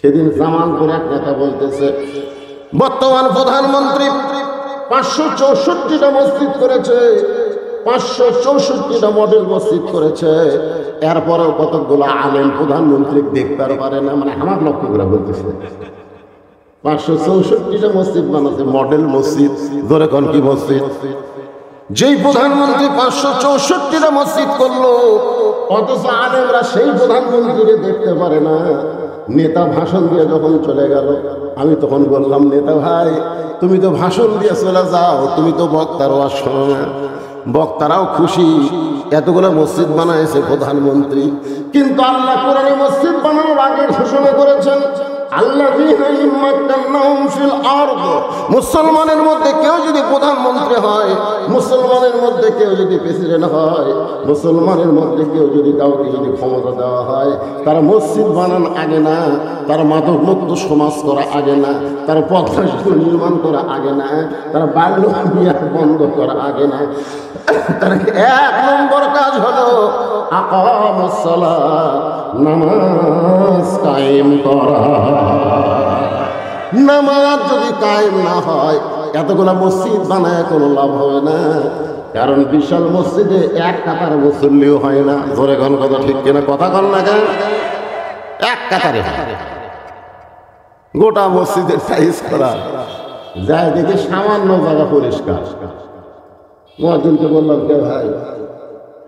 সেদিন জামালপুর এক নেতা বলতেছে বর্তমান প্রধানমন্ত্রী 564টা মসজিদ করেছে, 564টা মডেল মসজিদ করেছে, এরপরেও কতগুলো আলেম প্রধানমন্ত্রী দেখতে পারে না। মানে আমার লক্ষ্য করে বলতেছে 564টা মসজিদ বানাচ্ছে, মডেল মসজিদ। ধরে কোন কি মসজিদ? যেই প্রধানমন্ত্রী 564টা মসজিদ করলো, অথচ আলেমরা সেই প্রধানমন্ত্রীকে দেখতে পারে না। নেতা ভাষণ দিয়ে যখন চলে গেল, আমি তখন বললাম, নেতা ভাই তুমি তো ভাষণ দিয়ে চলে যাও, তুমি তো বক্তার ওয়াজ শোনো না। বক্তারাও খুশি, এতগুলো মসজিদ বানাইছে প্রধানমন্ত্রী, কিন্তু আল্লাহ কোরআনে মসজিদ বানানোর আগে ঘোষণা করেছেন মুসলমানের মধ্যে কেউ যদি প্রধানমন্ত্রী হয়, মুসলমানের মধ্যে কেউ যদি প্রেসিডেন্ট হয়, মুসলমানের মধ্যে কেউ যদি কাউকে যদি ক্ষমতা দেওয়া হয়, তারা মসজিদ বানান আগে না, তার মাদক মুক্ত সমাজ করা আগে না, তার পথ নির্মাণ করা আগে না, তার বাল্য বিবাহ বন্ধ করা আগে না, তার 1 নম্বর কাজ হলো আকামুস সালাত, নামাজ কায়েম করা। নামাজ যদি কায়েম না হয়, এতগুলা মসজিদ বানায় কোনো লাভ হবে না। কারণ বিশাল মসজিদে 1 কাতার মুসল্লিও হয় না। ধরে কোন কথা ঠিক কিনা? কথা কন না কেন? 1 কাতারে গোটা মসজিদের সাইজ করা যায়, দেখে সামান্য জায়গা পরিষ্কার। মুয়াজ্জিনকে বললাম, কে ভাই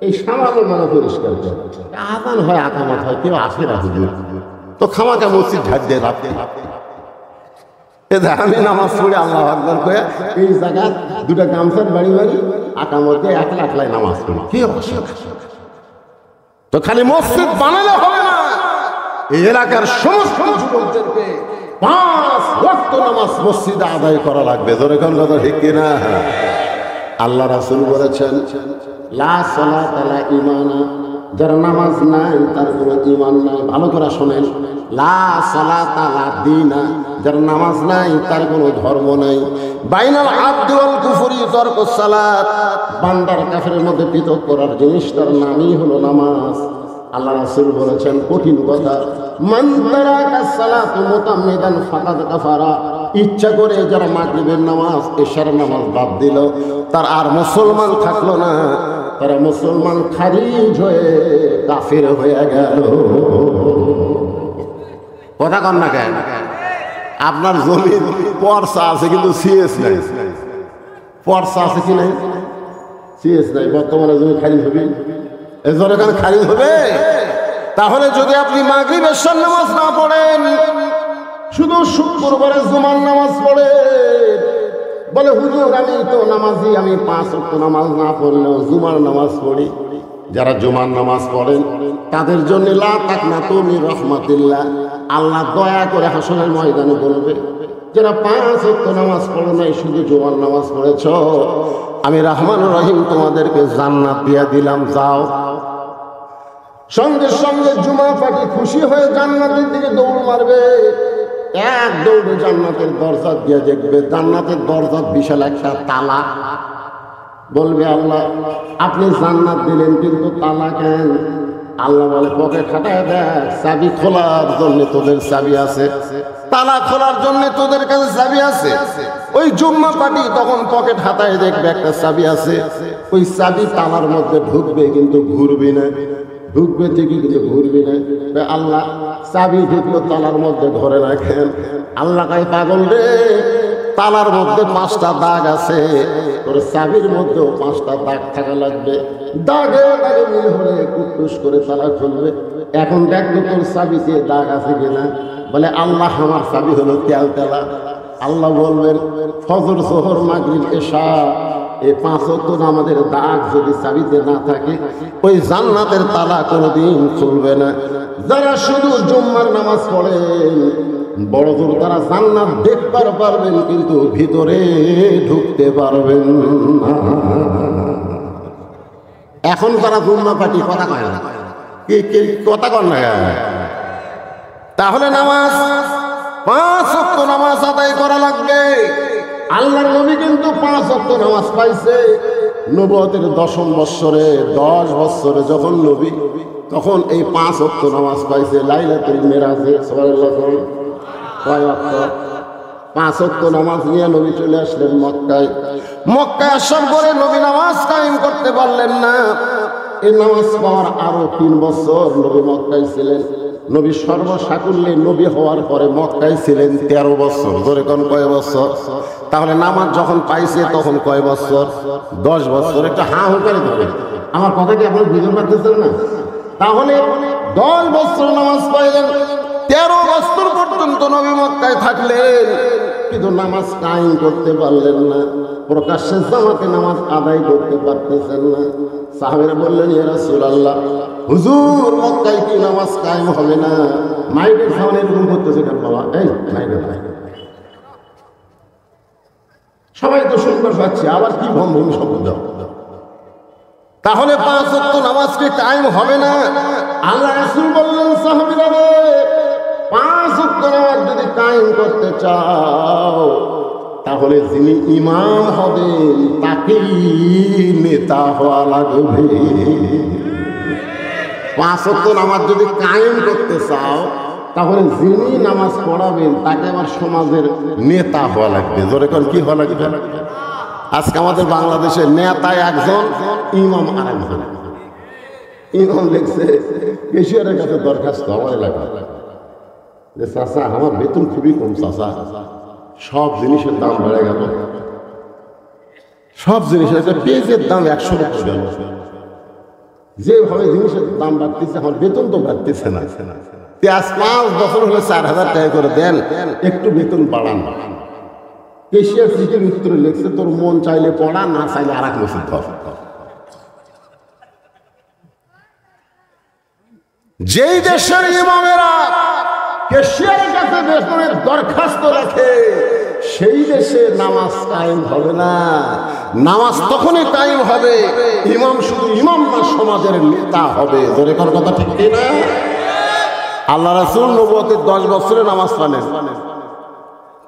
এই সামান্য জায়গা পরিষ্কার করে, আযান হয় আকামত হয়, কেউ আসে না হুজুর, তো খামাকা মসজিদ ঝাড় দিয়ে রাখতে আমি নামাজ পড়ে আল্লাহু আকবার কয়ে এই জায়গা 2টা গামছার বাড়ি বাড়ি আকামতে 1 লাখ লাই নামাজ পড়ি। কি অবস্থা! তো খালি মসজিদ বানালে হবে না, এই এলাকার সমস্ত যুবকদেরকে 5 ওয়াক্ত নামাজ মসজিদে আদায় করা লাগবে। ধরে কোন কথা ঠিক কিনা? আল্লাহ রাসূল বলেছেন লা সালাতা লা ঈমানা, যার নামাজ নাই তার কোনো ঈমান নাই। ভালো করে শোনেন, লা সালাতা লা দীনা, যার নামাজ নাই তার কোনো ধর্ম নাই। বাইনাল আবদি ওয়াল কুফরি তারকুস সালাত, বান্দার কাফেরের মধ্যে পৃথক করার জিনিসটার নামই হলো নামাজ। আল্লাহ রাসূল বলেছেন কঠিন কথা, মান তারাকাস সালাত মুতাম্মিদান ফাকাদ কাফারা, ইচ্ছা করে যারা মাগরিবের নামাজ এশার নামাজ বাদ দিল, তার আর মুসলমান থাকলো না, তারা মুসলমান খারিজ হয়ে কাফের হয়ে গেল। কথা কন না কেন? আপনার জমির পর্সা আছে কিন্তু সিএস নাই। পর্সা আছে কি নাই? সিএস নাই। বর্তমানে জমি খারিজ হবে, এই জন্য এখানে খারিজ হবে। তাহলে যদি আপনি মাগরিব এশার নামাজ না পড়েন, শুধু শুক্রবারে জুমার নামাজ পড়ে, বলে হুজুর আমি তো নামাজি, আমি 5 ওয়াক্ত নামাজ না পড়লেও জুমার নামাজ পড়ি। যারা জুমার নামাজ পড়েন তাদের জন্য লা তাকনাতু মির রাহমাতিল্লাহ, আল্লাহ দয়া করে হাসরের ময়দানে বলবে, যারা 5 ওয়াক্ত নামাজ পড়ো নাই, শুধু জুমার নামাজ পড়েছ, আমি রহমানুর রহিম তোমাদেরকে জান্নাত দিয়ে দিলাম, যাও। সঙ্গে সঙ্গে জুমা পাখি খুশি হয়ে জান্নাতের দিকে দৌড় মারবে। 1 দৌড়ে জান্নাতের দরজা দিয়ে দেখবে, জান্নাতের দরজা বিশাল একটা তালা। বলবে আল্লাহ আপনি জান্নাত দিলেন কিন্তু তালা কেন? আল্লাহ বলে পকেট হাঁটায় দেখ, চাবি খোলার জন্য তোদের চাবি আছে, তালা খোলার জন্য তোদের কাছে চাবি আছে। ওই জুম্মা পাটি তখন পকেট হাতায় দেখবে একটা চাবি আছে, ওই চাবি তালার মধ্যে ঢুকবে কিন্তু ঘুরবি না, ঢুকবে ঠিকই কিন্তু ঘুরবি না। আল্লাহ চাবি ঢুকলো তালার মধ্যে ধরে রাখেন। আল্লাহ কাই পাগল রে, তালার মধ্যে 5টা দাগ আছে, তোর চাবির মধ্যেও 5টা দাগ থাকা লাগবে। দাগে দাগে মিল হলে কুটকুস করে তালা খুলবে। এখন দেখতো তোর চাবিতে দাগ আছে কিনা। বলে আল্লাহ আমার চাবি হলো তেলতেলা। আল্লাহ বলবেন ফজর জোহর মাগরিব এশা এই 5 ওয়াক্ত নামাজের দাগ যদি চাবিতে না থাকে, ওই জান্নাতের তালা কোনোদিন খুলবে না। যারা শুধু জুম্মার নামাজ পড়েন বড় জোর তারা জান্নাত দেখতে পারবেন কিন্তু ভিতরে ঢুকতে পারবেন না। এখন তারা জুম্মা পাটি কথা কয় না, কি কথা কন না। তাহলে নামাজ 5 ওয়াক্ত নামাজ আদায় করা লাগবে। আল্লাহর নবী কিন্তু 5 ওয়াক্ত নামাজ পাইছে নবুয়তের 10ম বৎসরে। 10 বৎসরে যখন নবী তখন এই 5 ওয়াক্ত নামাজ পাইছে লাইলাতুল মিরাজে। সুবহানাল্লাহ। কয় ওয়াক্ত? 5 ওয়াক্ত নামাজ নিয়ে নবী চলে আসলেন মক্কায়। মক্কায় আসার পরে নবী নামাজ কায়েম করতে পারলেন না। এই নামাজ পাওয়ার আরো 3 বছর নবী মক্কায় ছিলেন। নবী সর্বসাকুল্যে নবী হওয়ার পরে মক্কায় ছিলেন 13 বছর। ধরে কোন কয় বছর? তাহলে নামাজ যখন পাইছে তখন কয় বছর? 10 বছর। একটা হা হু করে ধরে, আমার কথা কি আপনারা বুঝতে পারতেছেন না? তাহলে 10 বছর নামাজ পাইলেন, 13 বছর পর্যন্ত নবী মক্কায় থাকলেন, কিন্তু নামাজ কায়েম করতে পারলেন না। প্রকাশ্যে জামাতে নামাজ আদায় করতে পারতেছেন না। সাহাবীরা বললেন, ইয়া রাসূলুল্লাহ, হুজুর মক্কায় কি নামাজ কায়েম হবে না? মাইকের সামনে এরকম করতেছে কেন বাবা? এই মাইকের সবাই তো শুনতে পাচ্ছে, আবার কি ভম শব্দ? তাহলে 5 ওয়াক্ত নামাজ কি কায়েম হবে না? আল্লাহ রাসূল বললেন, সাহাবীরা রে, 5 ওয়াক্ত নামাজ যদি কায়েম করতে চাও তাহলে যিনি ইমাম হবেন তাকেই নেতা হওয়া লাগবে। 5 ওয়াক্ত নামাজ যদি কায়েম করতে চাও তাহলে যিনি নামাজ পড়াবেন তাকে আবার সমাজের নেতা হওয়া লাগবে। জোরে কোন কি হওয়া লাগবে? আজকে আমাদের বাংলাদেশের নেতা একজন, ইমাম আরেকজন। ইমাম লিখছে কেশিয়ারের কাছে দরখাস্ত আমার এলাকা, যে চাচা আমার বেতন খুবই কম, চাচা সব জিনিসের দাম বেড়ে গেল, সব জিনিসের একটা পেঁয়াজের দাম 100 টাকা গেল, যেভাবে জিনিসের দাম বাড়তেছে আমার বেতন তো বাড়তেছে না। আজ 5 বছর হলে 4000 টাকা করে দেন, একটু বেতন বাড়ান। কেশিয়ার চিঠির উত্তরে লিখছে, তোর মন চাইলে পড়া, না চাইলে আর এক মসজিদ ধর। যেই দেশের ইমামেরা কেশিয়ারের কাছে বেতনের দরখাস্ত রাখে সেই দেশে নামাজ কায়েম হবে না। নামাজ তখনই কায়েম হবে ইমাম শুধু ইমাম না, সমাজের নেতা হবে। জোরে কর কথা ঠিক না? আল্লাহ রাসূল নবুয়তের 10 বছরে নামাজ পালেন,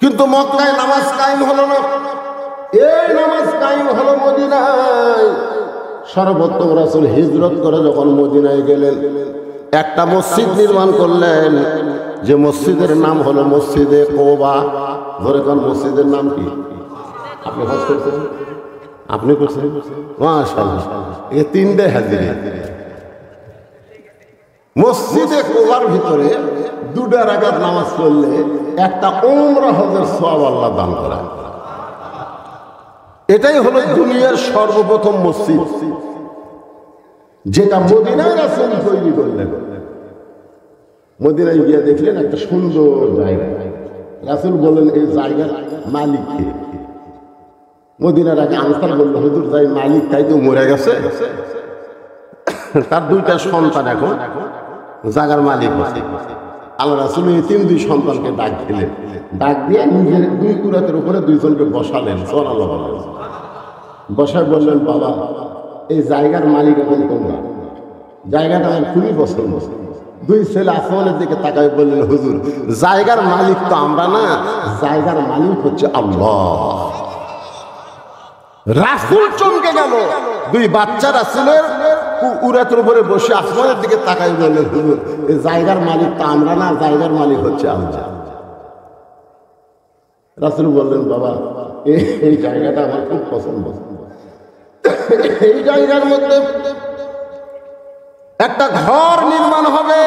কিন্তু মক্কায় নামাজ কায়েম হলো না। এই নামাজ কায়েম হলো মদিনায়। সর্বোত্তম রাসূল হিজরত করে যখন মদিনায় গেলেন, একটা মসজিদ নির্মাণ করলেন, যে মসজিদের নাম হলো মসজিদে কোবা। ধরে কোন মসজিদের নাম কি? আপনি হজ করছেন? আপনি করছেন? মাশাআল্লাহ, এই 3টে হাজিরি। মসজিদে কোবার ভিতরে 2 রাকাত নামাজ পড়লে একটা উমরা হজের সওয়াব আল্লাহ দান করে। এটাই হলো দুনিয়ার সর্বপ্রথম মসজিদ, যেটা মদিনায় রাসূল তৈরি করলেন। মদিনায় গিয়ে দেখলেন একটা সুন্দর জায়গা। রাসূল বললেন, এই জায়গার মালিক কে? মদিনার আগে আনসার বলল, হুজুর যাই মালিক তাই তো মরে গেছে, তার 2টা সন্তান এখন জায়গার মালিক হচ্ছে। আল্লাহ রাসূল এই 2 সন্তানকে ডাক দিলেন, ডাক দিয়ে নিজের 2 কুরাতের উপরে 2 জনকে বসালেন। সুবহানাল্লাহ। বসায় বললেন, বাবা এই জায়গার মালিক এখন তোমরা, জায়গাটা আমার খুবই পছন্দ। 2 ছেলে আসমানের দিকে তাকায় বললেন, হুজুর জায়গার মালিক তো আমরা না, জায়গার মালিক হচ্ছে আল্লাহ। রাসূল চমকে গেল। 2 বাচ্চা রাসূলের উরাতের উপরে বসে আসমানের দিকে তাকায় বললেন, হুজুর এই জায়গার মালিক তো আমরা না, জায়গার মালিক হচ্ছে আল্লাহ। রাসূল বললেন, বাবা এই জায়গাটা আমার খুব পছন্দ। এই জায়গার মধ্যে একটা ঘর নির্মাণ হবে।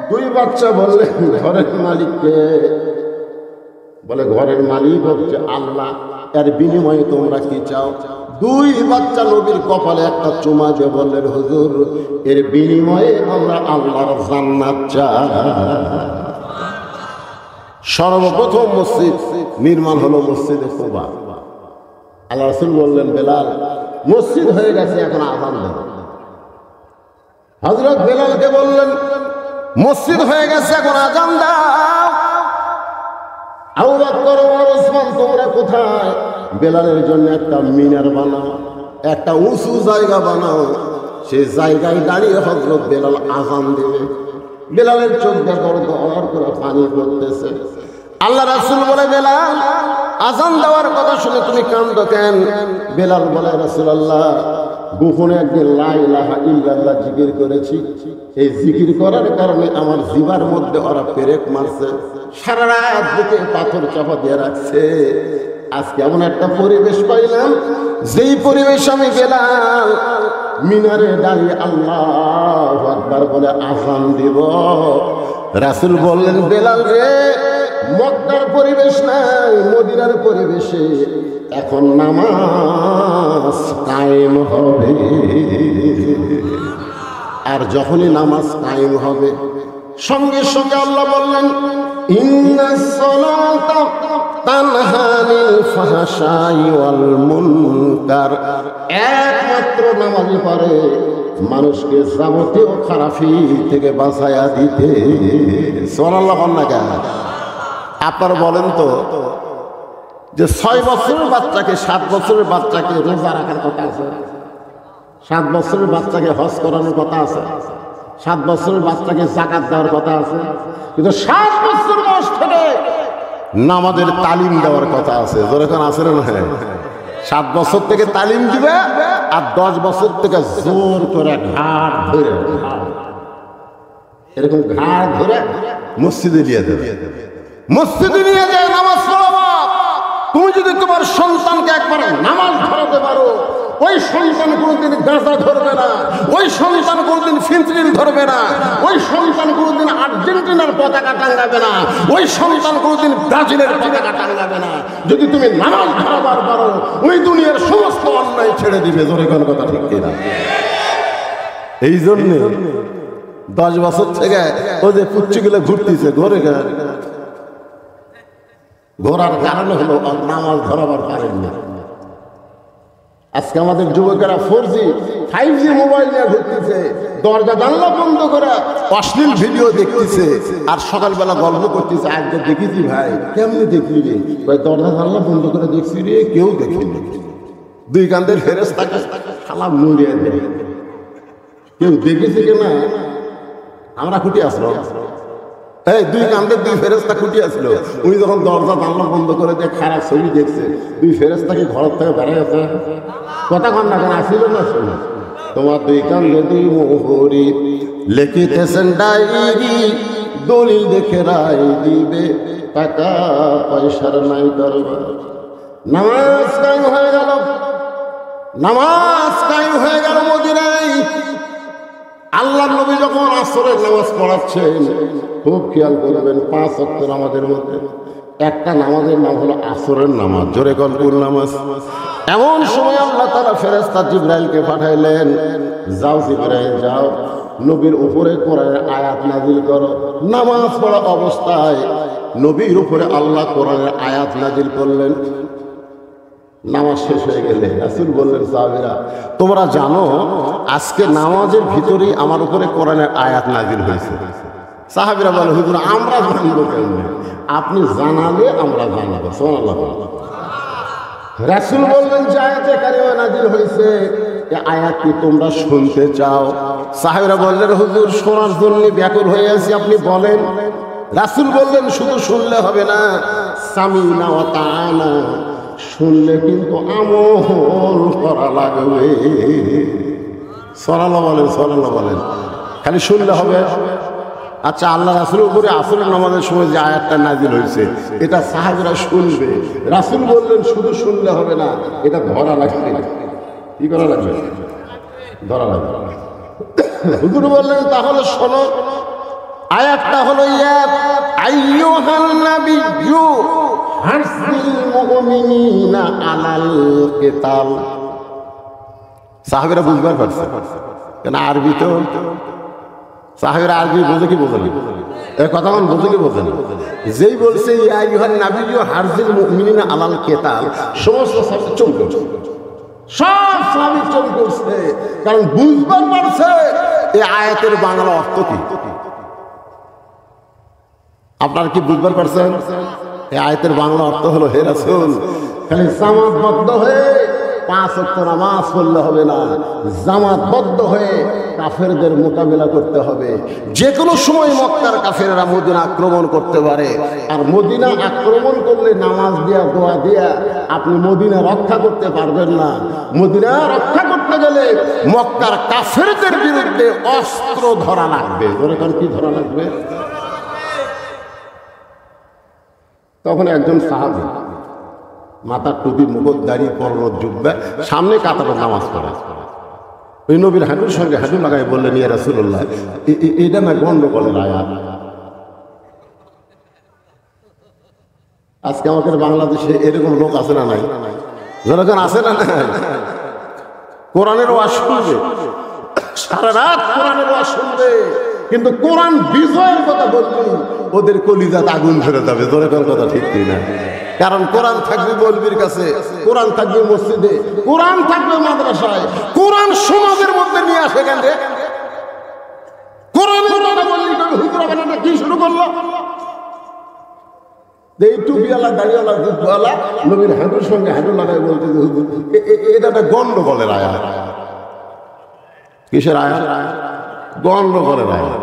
2 বাচ্চা বললেন, ঘরের মালিককে? বলে ঘরের মালিক হচ্ছে আল্লাহ, এর বিনিময়ে তোমরা কি চাও? 2 বাচ্চা নবীর কপালে একটা চুমা দিয়ে বললেন, হুজুর এর বিনিময়ে আমরা আল্লাহর জান্নাত চাই। সর্বপ্রথম মসজিদ নির্মাণ হলো মসজিদে কুবা। আল্লাহ রাসূল বললেন, বেলাল মসজিদ হয়ে গেছে, এখন আযান দেন। হযরত বেলালকে বললেন, মসজিদ হয়ে গেছে, এখন আযান দাও। আবু বকর ওমর ওসমান তোমরা কোথায়? বেলালের জন্য একটা মিনার বানাও, একটা উঁচু জায়গা বানাও, সেই জায়গায় দাঁড়িয়ে হযরত বেলাল আযান দেবে। বেলালের চোখ দিয়ে দর দর করে পানি পড়তেছে। আল্লাহ রাসূল বলে, বেলাল আযান দেওয়ার কথা শুনে তুমি কান্দো কেন? বেলাল বলে, রাসূলুল্লাহ গোপনে একদিন লা ইলাহা ইল্লাল্লাহ জিকির করেছি। এই জিকির করার কারণে আমার জিবার মধ্যে ওরা পেরেক মারছে, সারা রাত বুকে পাথর চাপা দিয়ে রাখছে। আজকে এমন একটা পরিবেশ পাইলাম, যেই পরিবেশ আমি গেলাম মিনারে দাঁড়িয়ে আল্লাহু আকবার বলে আযান দিব। রাসূল বললেন, বেলাল রে, মক্কার পরিবেশ নাই, মদিনার পরিবেশে এখন নামাজ কায়েম হবে। আর যখনই নামাজ কায়েম হবে সঙ্গে সঙ্গে আল্লাহ বললেন, ইন্নাস সালাতা তানহা আনিল ফাহশাই ওয়াল মুনকার। একমাত্র নামাজই পারে মানুষকে যাবতীয় খারাপি থেকে বাঁচায়া দিতে। সুবহানাল্লাহ। আপনারা বলেন তো যে 6 বছরের বাচ্চাকে 7 বছরের বাচ্চাকে রোজা রাখার কথা আছে, 7 বছরের বাচ্চাকে হজ করানোর কথা আছে, 7 বছরের বাচ্চাকে যাকাত দেওয়ার কথা আছে, কিন্তু 7 বছর বয়স থেকে নামাজের তালিম দেওয়ার কথা আছে। যেরকম আছে না, 7 বছর থেকে তালিম দিবে আর 10 বছর থেকে জোর করে ঘাড় ধরে, এরকম ঘাড় ধরে মসজিদে নিয়ে দেবে। মসজিদে নিয়ে যায় নামাজ পড়াবো। তুমি যদি তোমার সন্তানকে একবার নামাজ ধরাতে পারো, ওই সন্তান কোনোদিন গাঁজা ধরবে না, ওই সন্তান কোনোদিন ফেন্সিডিল ধরবে না, ওই সন্তান কোনোদিন আর্জেন্টিনার পতাকা টাঙ্গাবে না, ওই সন্তান কোনোদিন ব্রাজিলের পতাকা টাঙ্গাবে না। যদি তুমি নামাজ ধরাবার পারো, ওই দুনিয়ার সমস্ত অন্যায় ছেড়ে দিবে। জোরে কোন কথা ঠিক কিনা? এই জন্যে 10 বছর থেকে ও যে পুচ্ছিগুলো ঘুরতেছে ঘরে ঘোরার কারণ হলো নামাজ ধরাবার পারেন না। আজকে আমাদের যুবকেরা 4G 5G মোবাইল নিয়ে ঘুরতেছে, দরজা জানলা বন্ধ করে অশ্লীল ভিডিও দেখতেছে, আর সকালবেলা গল্প করতেছে, আজকে দেখেছি ভাই। কেমনি দেখলি রে ভাই? দরজা জানলা বন্ধ করে দেখছি রে, কেউ দেখেনি। 2 কান্দের ফেরেশতাকে সালাম নুরিয়ে দেয়, কেউ দেখেছে কিনা? আমরা খুঁটি আসলো, এই 2 কান্দের 2 ফেরেশতা খুঁটি আসলো। উনি যখন দরজা জানলা বন্ধ করে দিয়ে খারাপ ছবি দেখছে, 2 ফেরেশতাকে ঘর থেকে বেড়ে গেছে। কথা কন না কেন? আসিল না শুনে, তোমার 2 কান্দে 2 মোহরি লিখিতেছেন ডায়েরি, দলিল দেখে রায় দিবে, টাকা পয়সার নাই দরবার। নামাজ কায়েম হয়ে গেল, নামাজ কায়েম হয়ে গেল মদিনায়। আল্লাহর নবী যখন আসরের নামাজ পড়াচ্ছেন, খুব খেয়াল করবেন, 5 ওয়াক্ত নামাজের মধ্যে একটা নামাজের নাম হলো আসরের নামাজ। জোরে কোন কোন নামাজ? এমন সময় আল্লাহ তাআলা ফেরেশতা জিবরাইলকে পাঠাইলেন, যাও জিবরাইল যাও, নবীর উপরে কোরআনের আয়াত নাজিল করো। নামাজ পড়া অবস্থায় নবীর উপরে আল্লাহ কোরআনের আয়াত নাজিল করলেন। নামাজ শেষ হয়ে গেলে রাসূল বললেন, সাহাবীরা তোমরা জানো আজকে নামাজের ভিতরেই আমার উপরে কোরআনের আয়াত নাজিল হয়েছে। সাহাবীরা বলে, হুজুর আমরা জানবো কেন? আপনি জানালে আমরা জানাবো। সুবহানাল্লাহ। রাসূল বললেন, যে আয়াতে কারিমা নাজিল হয়েছে এই আয়াত কি তোমরা শুনতে চাও? সাহাবীরা বললেন, হুজুর শোনার জন্য ব্যাকুল হয়ে আছি, আপনি বলেন। রাসূল বললেন, শুধু শুনলে হবে না, সামিনা ওয়া তাআনা, শুনলে কিন্তু আমল করা লাগবে। সাল্লাল্লাহু বলেন, সাল্লাল্লাহু বলেন, খালি শুনলে হবে? আচ্ছা, আল্লাহ রাসূলের উপরে আসরের নামাজের সময় যে আয়াতটা নাজিল হয়েছে এটা সাহাবীরা শুনবে। রাসূল বললেন, শুধু শুনলে হবে না, এটা ধরা লাগবে। কি করা লাগবে? ধরা লাগবে। হুজুর বললেন, তাহলে শোনো, আয়াতটা হলো, ইয়া আইয়ুহান নাবিয়্যু হাসবিল মুমিনিনা আলাল কিতাল। সাহাবীরা বুঝবার পারছে কেন? আরবি তো সাহাবীরা আরবি বোঝে কি বোঝে না? এই কথা কোন বোঝে কি বোঝে না? যেই বলছে ইয়া আইয়ুহান নাবিয়্যু হাসবিল মুমিনিনা আলাল কিতাল, সমস্ত সাহাবী চমকে উঠছে, সব সাহাবী চমকে উঠছে, কারণ বুঝবার পারছে এই আয়াতের বাংলা অর্থ কি। আপনারা কি বুঝবার পারছেন? এই আয়াতের বাংলা অর্থ হলো, হে রাসূল, খালি জামাতবদ্ধ হয়ে 5 ওয়াক্ত নামাজ পড়লে হবে না, জামাতবদ্ধ হয়ে কাফেরদের মোকাবিলা করতে হবে। যে কোনো সময় মক্কার কাফেররা মদিনা আক্রমণ করতে পারে, আর মদিনা আক্রমণ করলে নামাজ দিয়া দোয়া দিয়া আপনি মদিনা রক্ষা করতে পারবেন না। মদিনা রক্ষা করতে গেলে মক্কার কাফেরদের বিরুদ্ধে অস্ত্র ধরা লাগবে। ওরকম কি ধরা লাগবে? তখন একজন সাহাবী মাথার টুপি, মুকুট, দাড়ি, পরনের জুব্বা, সামনে কাতারে নামাজ পড়ে, ওই নবীর হাঁটুর সঙ্গে হাঁটু লাগাই বললেন, ইয়া রাসূলুল্লাহ, এটা না গন্ডগোলের আয়াত। আজকে আমাদের বাংলাদেশে এরকম লোক আছে না নাই? যেরকম আছে না নাই? কোরআনের ওয়াজ শুনবে, সারা রাত কোরআনের ওয়াজ শুনবে, কিন্তু কোরআন বিজয়ের কথা বলবি ওদের কলিজাত আগুন ধরে যাবে। যেরকম কথা ঠিক না? কারণ কোরআন থাকবে মৌলবীর কাছে, কোরআন থাকবে মসজিদে, কোরআন থাকবে মাদ্রাসায়, কোরআন সমাজের মধ্যে নিয়ে আসে। কেন রে কোরআনের কথা বললি হুজুর বানাটা কি শুরু করলো? এই টুপিওয়ালা, দাড়িওয়ালা, জুব্বাওয়ালা নবীর হাঁটুর সঙ্গে হাঁটু লাগাই বলতে যে হুজুর এটা একটা গন্ডগোলের আয়াত। কিসের আয়াত? গন্ডগোলের আয়াত।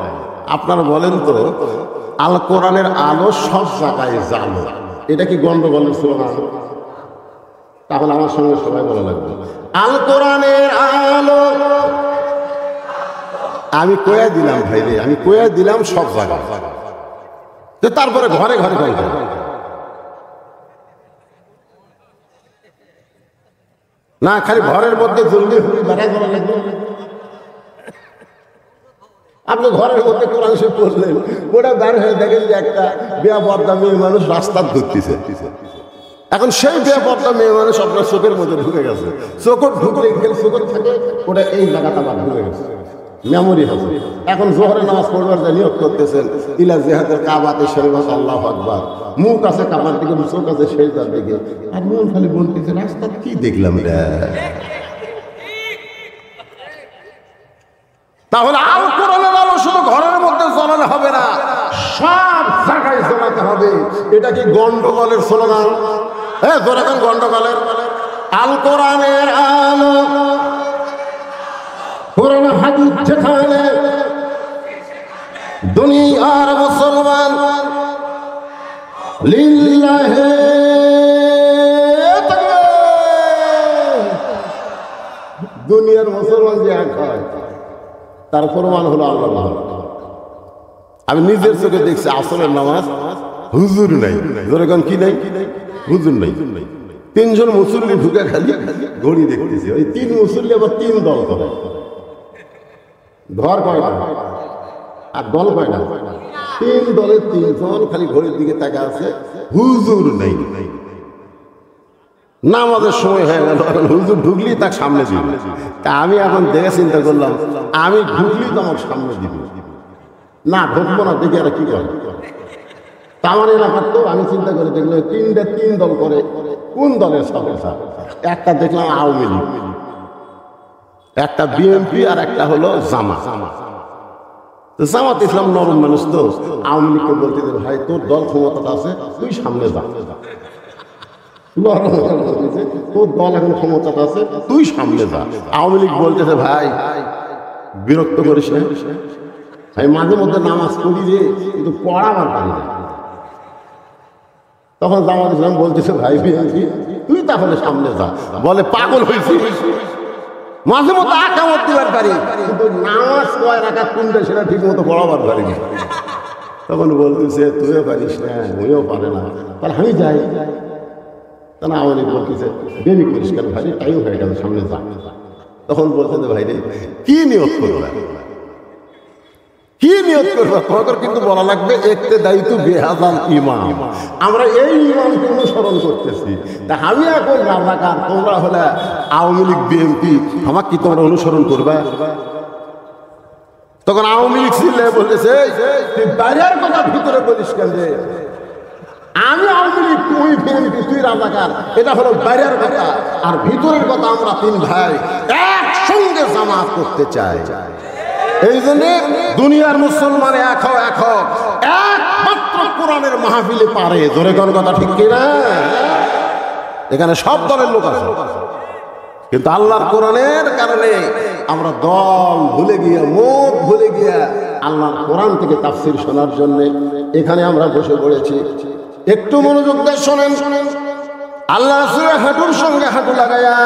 আপনারা বলেন তো, আল কোরআনের আলো সব জায়গায় জানো, এটা কি গন্ডগোলের স্লোগান? তাহলে আমার সঙ্গে সবাই বলা লাগবে, আল কোরআনের আলো। আমি কয়ে দিলাম ভাই রে, আমি কয়ে দিলাম সব জায়গায়। তারপরে ঘরে ঘরে ঘরে না, খালি ঘরের মধ্যে জলদি বেড়া করা লাগবে। আপনি ঘরের মধ্যে কোরআন শরীফ পড়লেন, ওটা বের হয়ে দেখেন যে একটা বেপরদা মেয়ে মানুষ রাস্তা ঘুরতেছে। এখন সেই বেপরদা মেয়ে মানুষ আপনার চোখের মধ্যে ঢুকে গেছে, চোখ ঢুকলে চোখ থাকে ওটা এই জায়গাটা আবার ঢুকে গেছে, মেমোরি আছে। এখন জোহরের নামাজ পড়বার যে নিয়োগ করতেছেন, ইলা জিহাদের কাবাতে শরীফ, আল্লাহু আকবার, মুখ আছে কাবার দিকে, চোখ আছে সেজদার দিকে, আর মন খালি বলতেছে রাস্তা কি দেখলাম রে। তাহলে আল কোরআনের আলো শুধু ঘরের মধ্যে জ্বালালে হবে না, সব জায়গায় জ্বালাতে হবে। এটা কি গন্ডগোলের স্লোগান? হ্যাঁ, যেরকম গন্ডগোলের আল কোরআনের আলো, কোরআন হাদিস যেখানে দুনিয়ার মুসলমান লিল্লাহে দুনিয়ার মুসলমান যে এক হয় তার প্রমাণ হলো আল্লাহ। আমি নিজের চোখে দেখছি আসরের নামাজ হুজুর নাই, যেরকম কি নাই, হুজুর নাই। 3 জন মুসল্লি ঢুকে খালি ঘড়ি দেখতেছি, ওই 3 মুসল্লি আবার 3 দল করে। ঘর কয়টা আর দল কয়টা? 3 দলের 3 জন খালি ঘড়ির দিকে তাকা আছে, হুজুর নাই। নামাজের সময় হয়ে গেল, হুজুর ঢুকলি তার সামনে দিবে। তা আমি এখন দেখে চিন্তা করলাম, আমি ঢুকলি তো আমার সামনে দিবে না, ঢুকবো না, দেখি আর কি করে। তা আমার এলাকার তো আমি চিন্তা করে দেখলাম 3 দল করে। কোন দলের সদস্য? একটা দেখলাম আওয়ামী লীগ, একটা বিএনপি, আর একটা হলো জামাত। জামাত ইসলাম নরম মানুষ তো, আওয়ামী লীগকে বলতে যে ভাই তোর দল ক্ষমতা আছে, তুই সামনে যা। তোর দল এখন ক্ষমতা আছে, তুই সামনে যা। আওয়ামী লীগ বলতেছে ভাই বিরক্ত করিস না, আমি মাঝে মধ্যে নামাজ পড়ি রে, কিন্তু পড়াবার পারি না। তখন জামাত ইসলাম বলতেছে ভাই বিএনপি তুই তাহলে সামনে যা। বলে পাগল হয়েছি, মাঝে মধ্যে আকামত দিবার পারি, কিন্তু নামাজ কয় রাকাত কোনটা সেটা ঠিক মতো পড়াবার পারি না। তখন বলতেছে তুইও পারিস না, উইও পারে না, তাহলে আমি যাই। তাহলে আওয়ামী লীগ বলতেছে দেরি করিস কেন ভাই, টাইম হয়ে গেল, সামনে যা। তখন বলতে যে ভাই রে কি নিয়ত করবা, কি নিয়ত করবা? তোমাদের কিন্তু বলা লাগবে একতে দায়িত্ব বেহাজাল ইমাম, আমরা এই ইমামকে অনুসরণ করতেছি। তা আমি এখন রাজাকার, তোমরা হলে আওয়ামী লীগ বিএনপি, আমাকে কি তোমরা অনুসরণ করবা? তখন আওয়ামী লীগ ছিলে বলতেছে তুই বাইরের কথা ভিতরে বলিস কেন রে? আমি আওয়ামী লীগ, তুই বিএনপি, তুই রাজাকার, এটা হলো বাইরের কথা, আর ভিতরের কথা আমরা 3 ভাই একসঙ্গে জামাত করতে চাই। এই জন্য দুনিয়ার মুসলমান এক হও, এক হও, একমাত্র কোরআনের মাহফিলে পারে। জোরে কোন কথা ঠিক কিনা? এখানে সব দলের লোক আছে, কিন্তু আল্লাহর কোরআনের কারণে আমরা দল ভুলে গিয়ে মুখ ভুলে গিয়ে আল্লাহর কোরআন থেকে তাফসীর শোনার জন্য এখানে আমরা বসে পড়েছি। একটু মনোযোগ দিয়ে শোনেন। আল্লাহ রাসূলের হাঁটুর সঙ্গে হাঁটু লাগায়া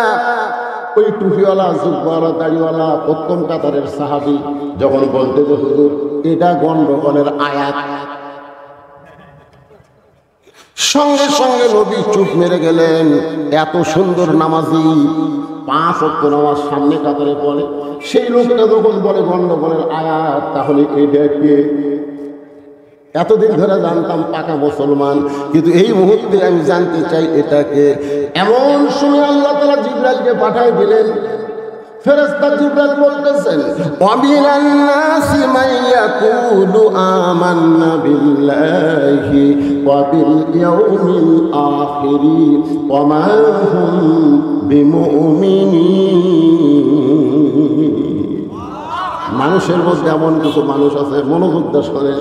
ওই টুপিওয়ালা জুব্বাওয়ালা দাড়িওয়ালা প্রথম কাতারের সাহাবী যখন বলতে যে হুজুর এটা গন্ডগোলের আয়াত, সঙ্গে সঙ্গে নবী চুপ মেরে গেলেন। এত সুন্দর নামাজি 5 ওয়াক্ত নামাজ সামনে কাতারে পড়ে, সেই লোকটা যখন বলে গন্ডগোলের আয়াত, তাহলে এটা কে? এতদিন ধরে জানতাম পাকা মুসলমান, কিন্তু এই মুহূর্তে আমি জানতে চাই এটাকে। এমন সময় আল্লাহ তাআলা জিবরাইলকে পাঠায় দিলেন। ফেরেশতা জিবরাইল বলতেছেন, ওয়ামিনান নাসি মান ইয়াকুলু আমান্না বিল্লাহি ওয়া বিল ইয়াউমিল আখিরি ওয়া মা হুম বিমুমিনিন। মানুষের মধ্যে এমন কিছু মানুষ আছে, মনোযোগ দিয়ে শোনে,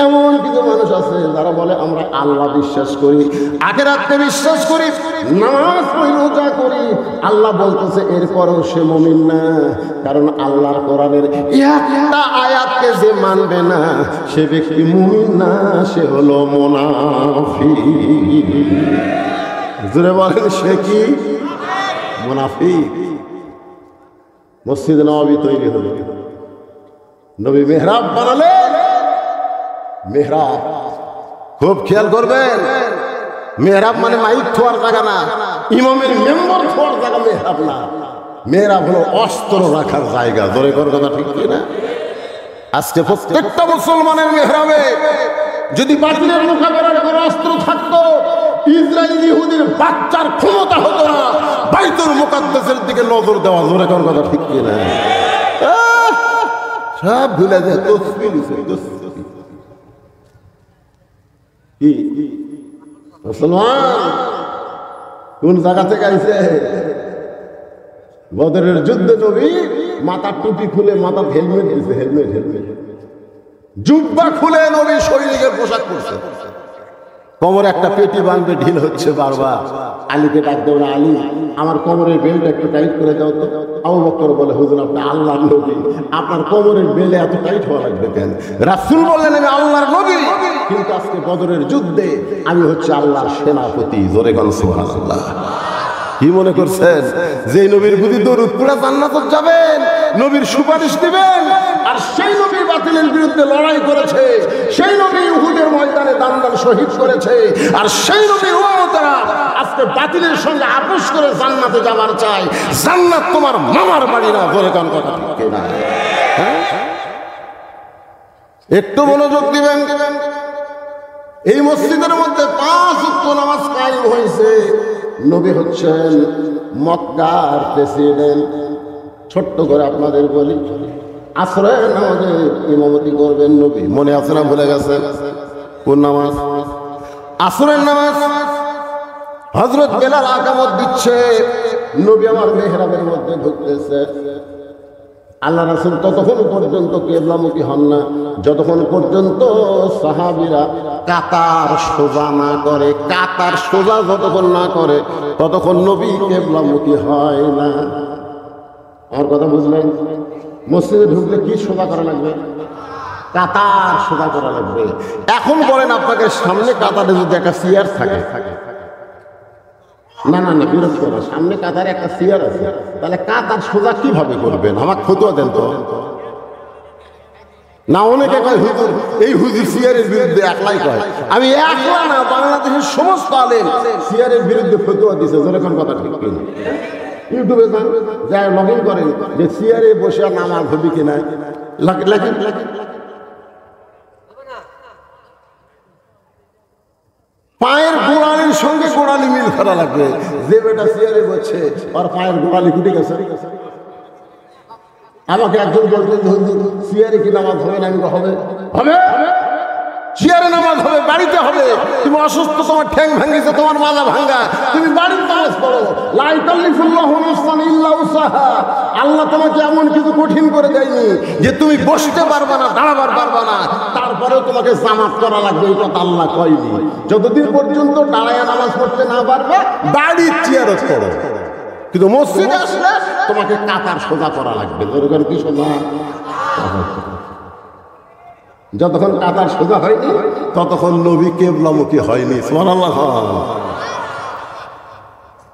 এমন কিছু মানুষ আছে যারা বলে আমরা আল্লাহ বিশ্বাস করি, আখিরাতে বিশ্বাস করি, নামাজ পড়ি, রোজা করি। আল্লাহ বলতেছে এরপরও সে মুমিন না, কারণ আল্লাহর কোরআনের একটা আয়াতকে যে মানবে না সে ব্যক্তি মুমিন না, সে হলো মুনাফিক। জোরে বলেন সে কি? মুনাফিক। মসজিদ নববী তৈরি হলো, নবী মেহরাব বানালেন। মেহরাব খুব খেয়াল করবেন, মেহরাব মানে মাইক থোয়ার জায়গা না, ইমামের মেম্বার থোয়ার জায়গা মেহরাব না। মেহরাব হলো অস্ত্র রাখার জায়গা। ধরে কর কথা ঠিক কিনা? আজকে প্রত্যেকটা মুসলমানের মেহরাবে যদি বাতিলের মোকাবেলার কোনো অস্ত্র থাকতো, ইসরায়েল ইহুদির বাচ্চার ক্ষমতা হতো না বাইতুল মুকাদ্দাসের দিকে নজর দেওয়া। ধরে কর কথা ঠিক কিনা? সব ভুলে যায়। মুসলমান কোন জায়গা থেকে আইছে? বদরের যুদ্ধে নবী মাথার টুপি খুলে মাথার হেলমেট দিয়েছে। হেলমেট জুব্বা খুলে নবী সৈনিকের পোশাক পরছে, কোমরে একটা পেটি বাঁধবে, ঢিল হচ্ছে বারবার। আলীকে ডাক দেও না, আলী আমার কোমরের বেল্ট একটু টাইট করে দাও তো। আবু বকর বলে, হুজুর আপনি আল্লাহর নবী, আপনার কোমরের বেলে এত টাইট হওয়া লাগবে কেন? রাসূল বললেন আমি আল্লাহর নবী, কিন্তু আজকে বদরের যুদ্ধে আমি হচ্ছে আল্লাহর সেনাপতি। জোরে গান সুবহানাল্লাহ। কি মনে করছেন যে নবীর প্রতি দরুদ পড়ে জান্নাতে যাবেন, নবীর সুপারিশ দিবেন? আর সেই নবী বাতিলের বিরুদ্ধে লড়াই করেছে, সেই নবী উহুদের ময়দানে দান শহীদ করেছে, আর সেই নবীর উম্মতরা আজকে বাতিলের সঙ্গে আপোষ করে জান্নাতে যাবার চায়। জান্নাত তোমার মামার বাড়ি না। বলে কোন কথা ঠিক না? একটু মনোযোগ দিবেন। এই মসজিদের মধ্যে 5 ওয়াক্ত নামাজ কায়েম হয়েছে। নবী হচ্ছেন মক্কার প্রেসিডেন্ট। ছোট্ট করে আপনাদের বলি, আসরের নামাজে ইমামতি করবেন নবী। মনে আছে না? ভুলে গেছে? কোন নামাজ? আসরের নামাজ। হযরত বেলাল আকামত দিচ্ছে, নবী আমার মেহরাবের মধ্যে ঢুকতেছে। আল্লাহ রাসূল ততক্ষণ পর্যন্ত কিবলামুখী হন না যতক্ষণ পর্যন্ত সাহাবীরা কাতার সোজা না করে। কাতার সোজা যতক্ষণ না করে ততক্ষণ নবী কিবলামুখী হয় না। আমার কথা বুঝলেন? মসজিদে ঢুকলে কি সোজা করা লাগবে? কাতার সোজা করা লাগবে। এখন বলেন আপনাকে সামনে কাতারে যদি একটা চেয়ার থাকে, না না না বিরক্ত না, সামনে কাতারে একটা চেয়ার আছে, তাহলে কাতার সোজা কিভাবে করবেন? আমাকে ফতোয়া দেন তো। না অনেকে কয় হুজুর এই হুজুর চেয়ারের বিরুদ্ধে একলাই কয়। আমি একলা না, বাংলাদেশের সমস্ত আলেম চেয়ারের বিরুদ্ধে ফতোয়া দিছে। যখন কথা ঠিক কিনা? ইউটিউবে যান, যাই লগ ইন করেন যে চেয়ারে বসে নামাজ হবে কিনা। পায়ের গোড়ালির সঙ্গে গোড়ালি মিল করা লাগবে। যে বেটা চেয়ারে বসছে আর পায়ের গোড়ালি ফুটে গেছে। আমাকে একজন বলতেন চেয়ারে কি নামাজ হবে না? হবে হবে, চেয়ারে নামাজ হবে, বাড়িতে হবে। তুমি অসুস্থ, তোমার ঠ্যাং ভাঙিছে, তোমার মাজা ভাঙ্গা, তুমি বাড়ির নামাজ পড়ো। লা ইকাল্লিফুল্লাহু নাফসান ইল্লা উসাহা। আল্লাহ তোমাকে এমন কিছু কঠিন করে দেয়নি যে তুমি বসতে পারবে না, দাঁড়াবার পারবে না, তারপরেও তোমাকে জামাত করা লাগবে। এই কথা আল্লাহ কয়নি। যতদিন পর্যন্ত দাঁড়ায় নামাজ পড়তে না পারবে বাড়ির চেয়ারে পড়ো। কিন্তু মসজিদে আসলে তোমাকে কাতার সোজা করা লাগবে। যেরকম কি সোজা, যতক্ষণ কাতার সোজা হয়নি ততক্ষণ নবী কিবলামুখী হয়নি। সুবহানাল্লাহ।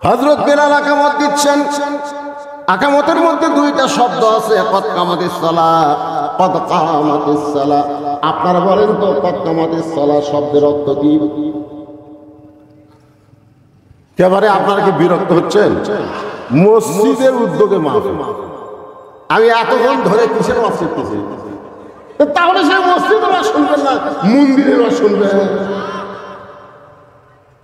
হযরত বেলাল আকামত দিচ্ছেন। আকামতের মধ্যে দুইটা শব্দ আছে, কদ কামাতিস সালাহ, কদ কামাতিস সালাহ। আপনারা বলেন তো কদ কামাতিস সালাহ শব্দের অর্থ কি? এবারে আপনারা কি বিরক্ত হচ্ছেন? মসজিদের উদ্যোগে মাহফিল। আমি এতক্ষণ ধরে কিসের ওয়াজ করতেছি? তাহলে সে মসজিদের ওয়াজ শুনবেন না, মন্দিরের ওয়াজ শুনবেন।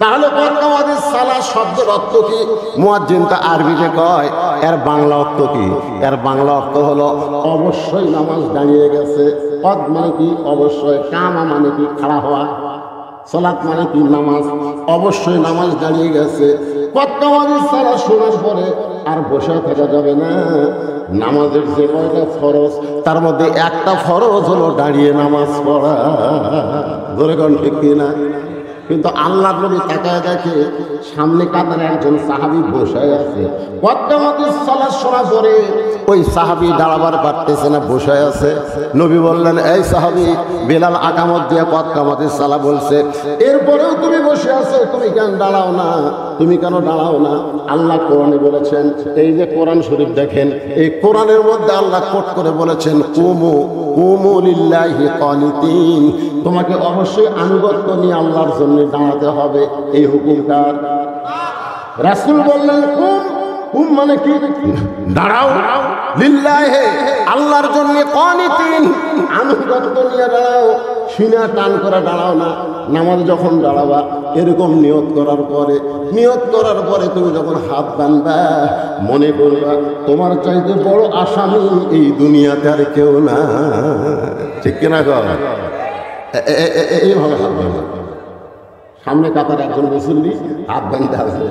তাহলে কদ কামাতিস সালাহ শব্দের অর্থ কি? মুয়াজ্জিন তা আরবিতে কয়, এর বাংলা অর্থ কি? এর বাংলা অর্থ হলো অবশ্যই নামাজ দাঁড়িয়ে গেছে। কদ মানে কি? অবশ্যই। কামা মানে কি? খাড়া হওয়া। সালাত মানে কি? নামাজ। অবশ্যই নামাজ দাঁড়িয়ে গেছে। কদ কামাতিস সালাহ শোনার পরে আর বসে থাকা যাবে না। নামাজের যে কয়টা ফরজ তার মধ্যে একটা ফরজ হলো দাঁড়িয়ে নামাজ পড়া। ধরে কোন ঠিক কিনা? কিন্তু আল্লাহর নবী তাকায় দেখে সামনে কাতারে একজন সাহাবী বসে আছে। কদ কামাতিস সালাহ শোনার পরে ওই সাহাবী দাঁড়াবার পারতেছে না, বসে আছে। নবী বললেন, এই সাহাবী, বেলাল আকামত দিয়ে কদ কামাতিস সালাহ বলছে, এরপরেও তুমি বসে আছো, তুমি কেন দাঁড়াও না? তুমি কেন দাঁড়াও না? আল্লাহ কোরআনে বলেছেন, এই যে কোরআন শরীফ দেখেন, এই কোরআনের মধ্যে আল্লাহ কোট করে বলেছেন, কুমু লিল্লাহি কানিতিন। তোমাকে অবশ্যই আনুগত্য নিয়ে আল্লাহর জন্য দাঁড়াতে হবে। এই হুকুমটার রাসূল বললেন, কুম মানে কি? দাঁড়াও। লিল্লাহি আল্লাহর জন্য, কানিতিন আনুগত্য নিয়ে দাঁড়াও। সিনা টান করে দাঁড়াও না। নামাজ যখন দাঁড়াবা এরকম নিয়ত করার পরে তুমি যখন হাত বাঁধবা মনে করবা তোমার চাইতে বড় আসামি এই দুনিয়াতে আর কেউ না। ঠিক কিনা গো? এইভাবে হাত বাঁধবা। সামনে কাতার একজন মুসল্লি হাত বাঁধতে আছে,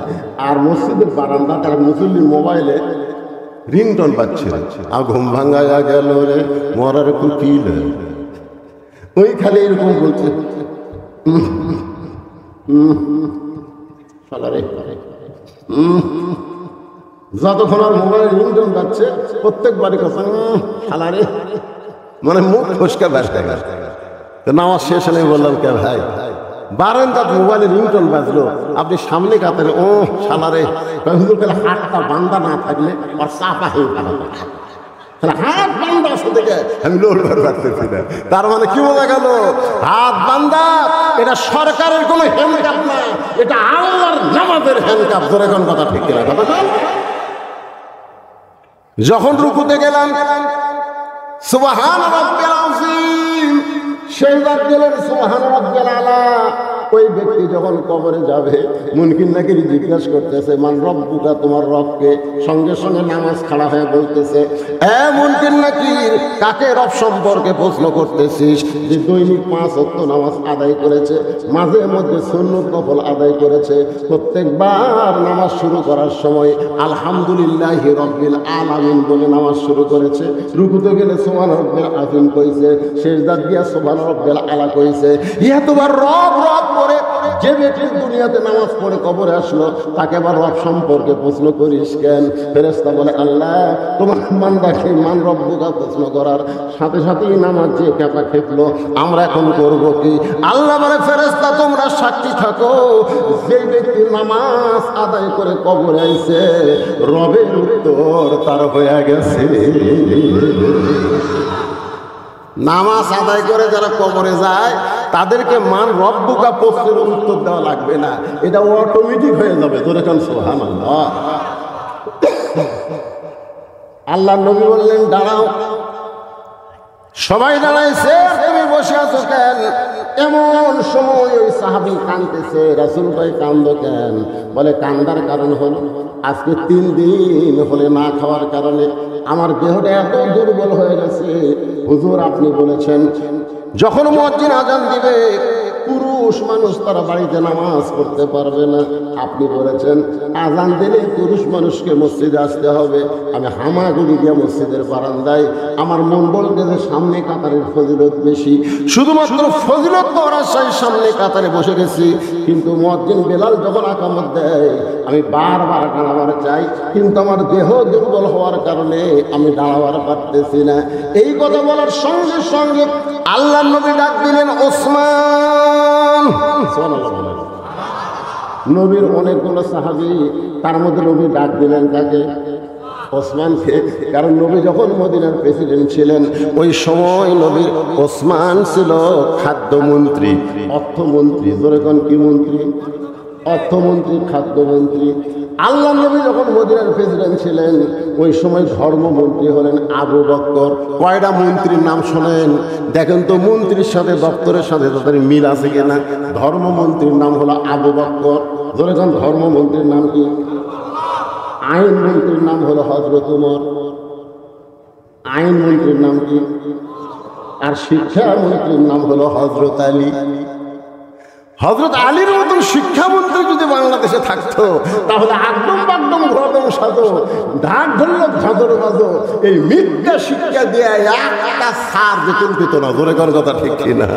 আর মসজিদের বারান্দা তার মুসল্লির মোবাইলে রিংটন পাচ্ছে, আর ঘুম ভাঙ্গায়া গেল রে মরার কুকিল। ওই খালি এরকম বলছে, যতক্ষণ আর মোবাইলের রিংটন পাচ্ছে প্রত্যেকবারই কথা শালারে, মানে মুখ ফসকা ব্যস্ত। নামাজ শেষ হলে বললাম, কে ভাই বারান্দাত মোবাইলের রিংটন বাজলো, আপনি সামনে কাতারে ও শালারে। হাতটা বান্দা না থাকলে আর চাপা হয়ে গেল, হাত বান্দা থেকে আমি লড়বার পারতেছি না। তার মানে কি বোঝা গেল? হাত বান্দা এটা সরকারের কোনো হ্যান্ডকাপ না, এটা আল্লাহর নামাজের হ্যান্ডকাপ। ধরে কোন কথা ঠিক কিনা? কথা যখন রুকুতে গেলাম সুবহান রাব্বিল আযীম, সেজদা দিলেন সুবহান রাব্বিল আলা। ওই ব্যক্তি যখন কবরে যাবে মুনকির নাকির জিজ্ঞাসা করতেছে, মান রব্বুকা, তোমার রবকে? সঙ্গে সঙ্গে নামাজ খাড়া হয়ে বলতেছে, এ মুনকির নাকির, কাকে রব সম্পর্কে প্রশ্ন করতেছিস? যে দৈনিক 5 ওয়াক্ত নামাজ আদায় করেছে, মাঝে মধ্যে সুন্নত নফল আদায় করেছে, প্রত্যেকবার নামাজ শুরু করার সময় আলহামদুলিল্লাহি রাব্বিল আলামিন বলে নামাজ শুরু করেছে, রুকুতে গেলে সুবহান রাব্বিল আযীম কইছে, সেজদা দিয়া সুবহান রাব্বিল আলা কইছে। এতবার রব রব করে যে ব্যক্তি দুনিয়াতে নামাজ পড়ে কবরে আসলো তাকে আবার রব সম্পর্কে প্রশ্ন করিস কেন? ফেরেশতা বলে, আল্লাহ তোমার বান্দাকে মান রব্বুকা প্রশ্ন করার সাথে সাথেই নামাজ যে ক্যাপা খেপলো, আমরা এখন করব কি? আল্লাহ বলে, ফেরেশতা তোমরা সাক্ষী থাকো, যে ব্যক্তি নামাজ আদায় করে কবরে আইছে রবের উত্তর তার হয়ে গেছে। নামাজ আদায় করে যারা কবরে যায় তাদেরকে মান রব্বুকা প্রশ্নের উত্তর দেওয়া লাগবে না, এটা অটোমেটিক হয়ে যাবে। তোর এখন সুবহানাল্লাহ। আল্লাহ নবী বললেন, দাঁড়াও। সবাই দাঁড়াইছে, তুমি বসে আছো কেন? এমন সময় ওই সাহাবী কাঁদতেছে। রাসূল ভাই কান্দো কেন? বলে, কান্দার কারণ হলো আজকে 3 দিন হলে না খাওয়ার কারণে আমার দেহটা এত দুর্বল হয়ে গেছে। হুজুর আপনি বলেছেন যখন মুয়াজ্জিন আজান দিবে পুরুষ মানুষ তারা বাড়িতে নামাজ পড়তে পারবে না। আপনি বলেছেন আজান দিলে পুরুষ মানুষকে মসজিদে আসতে হবে। আমি হামাগুড়ি দিয়ে মসজিদের বারান্দায় আমার মন বলতে যে সামনে কাতারের ফজিলত বেশি, শুধুমাত্র ফজিলত করার সামনে কাতারে বসে গেছি, কিন্তু মুয়াজ্জিন বেলাল যখন আকামত দেয় আমি বারবার দাঁড়াবার চাই, কিন্তু আমার দেহ দুর্বল হওয়ার কারণে আমি দাঁড়াবার পারতেছি না। এই কথা বলার সঙ্গে সঙ্গে আল্লাহর নবী ডাক দিলেন ওসমান। সুবহানাল্লাহ বলেন। নবীর অনেকগুলো সাহাবী, তার মধ্যে নবী ডাক দিলেন কাকে? ওসমানকে। কারণ নবী যখন মদিনার প্রেসিডেন্ট ছিলেন ওই সময় নবীর ওসমান ছিল খাদ্যমন্ত্রী, অর্থমন্ত্রী। জোরে কোন কি মন্ত্রী? অর্থমন্ত্রী, খাদ্যমন্ত্রী। আল্লাহ নবী যখন মদিনার প্রেসিডেন্ট ছিলেন ওই সময় ধর্মমন্ত্রী হলেন আবু বকর। কয়টা মন্ত্রীর নাম শোনেন দেখেন তো, মন্ত্রীর সাথে দপ্তরের সাথে তাদের মিল আছে কিনা? ধর্মমন্ত্রীর নাম হলো আবু বকর। ধরে যান, ধর্মমন্ত্রীর নাম কি? আইন মন্ত্রীর নাম হলো হযরত ওমর। আইন মন্ত্রীর নাম কি? আর শিক্ষা মন্ত্রীর নাম হলো হযরত আলী। হযরত আলীর মতন শিক্ষামন্ত্রী যদি বাংলাদেশে থাকতো তাহলে একদম বাকদম ঘোরাদম সাজো, ঢাক ঢোলক ঝাঁঝর বাজো, এই মিথ্যা শিক্ষা দিয়ে একটা সার বেতন পেত না। জোরে কর কথা ঠিক কিনা?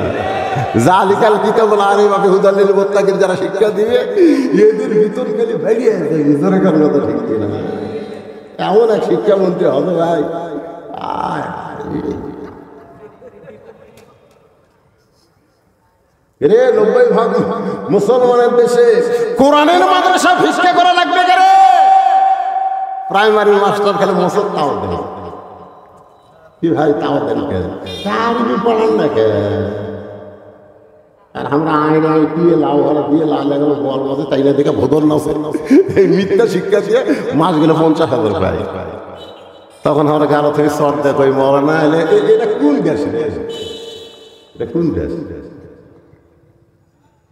জালিকাল কিতাবুল আরিফা ফি হুদাল লিল মুত্তাকিন, যারা শিক্ষা দিবে এদের ভিতর খালি বেরিয়ে যায়। জোরে কর কথা ঠিক কিনা? এমন এক শিক্ষামন্ত্রী হবে ভাই, রে 90% মুসলমানের দেশে কোরআনের মাদ্রাসা ভিক্ষা করা লাগবে কে রে? প্রাইমারি মাস্টার খেলে মুসল তাও দেন কি ভাই? তাও দেন কে? আরবি পড়ান না কে? আর আমরা আইন আই দিয়ে লাউ হলা দিয়ে লাল লাগানো বল বাজে তাই না দেখে ভোদর না এই মিথ্যা শিক্ষা দিয়ে মাস গেলে 50,000 পাই। তখন আমরা গাড়ো থেকে সর দেখো মরা না এলে এটা কোন দেশ? এটা কোন দেশ?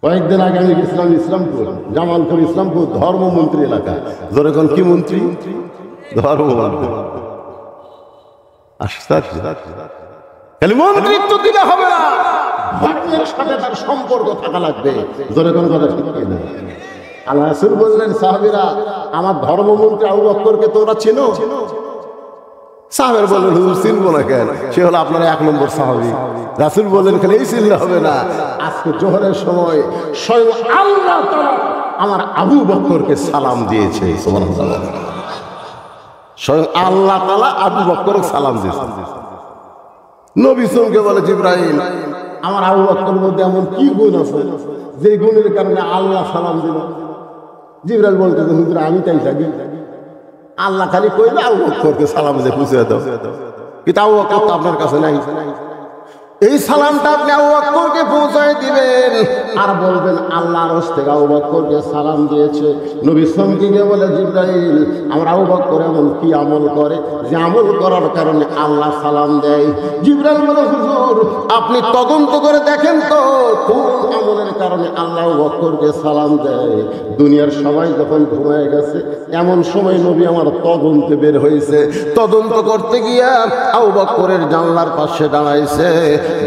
কয়েকদিন আগে আমি গেছিলাম ইসলামপুর, জামালপুর ইসলামপুর, ধর্মমন্ত্রী এলাকা। ধরে কোন কি মন্ত্রী? ধর্মমন্ত্রী। খালি মন্ত্রিত্ব দিলে হবে না, ধর্মের সাথে তার সম্পর্ক থাকা লাগবে। ধরে কোন কথা ঠিক না? আল্লাহ রাসূল বললেন সাহাবীরা আমার ধর্মমন্ত্রী আবু বকরকে তোমরা চিনো? সাহাবের বললেন হুজুর চিনবো না কেন? সে হলো আপনার 1 নম্বর সাহাবী। রাসূল বললেন খালি এই চিনলে হবে না, আজকে জোহরের সময় স্বয়ং আল্লাহ তাআলা আমার আবু বকরকে সালাম দিয়েছে। সুবহানাল্লাহ। স্বয়ং আল্লাহ তাআলা আবু বকরকে সালাম দিয়েছে। নবী সঙ্গে বলে জিবরাইল আমার আবু বকরের মধ্যে এমন কি গুণ আছে যে গুণের কারণে আল্লাহ সালাম দিল? জিবরাইল বলতে হুজুর আমি তাই থাকি, আল্লাহ খালি কইলে আবু বকরকে সালাম দিয়ে পৌঁছে দাও, কিন্তু আবু বকর তো আপনার কাছে নাই। এই সালামটা আপনি আবু বকরকে পৌঁছায় দিবেন আর বলবেন আল্লাহর আরশ থেকে আবু বকরকে সালাম দিয়েছে। নবী সঙ্গীকে বলে জিবরাইল আমার আবু বকর এমন কি আমল করে যে আমল করার কারণে আল্লাহ সালাম দেয়? জিবরাইল বলে হুজুর আপনি তদন্ত করে দেখেন তো কোন আমলের কারণে আল্লাহ আবু বকরকে সালাম দেয়। দুনিয়ার সবাই যখন ঘুমায় গেছে এমন সময় নবী আমার তদন্তে বের হয়েছে। তদন্ত করতে গিয়া আবু বকরের জানলার পাশে দাঁড়াইছে।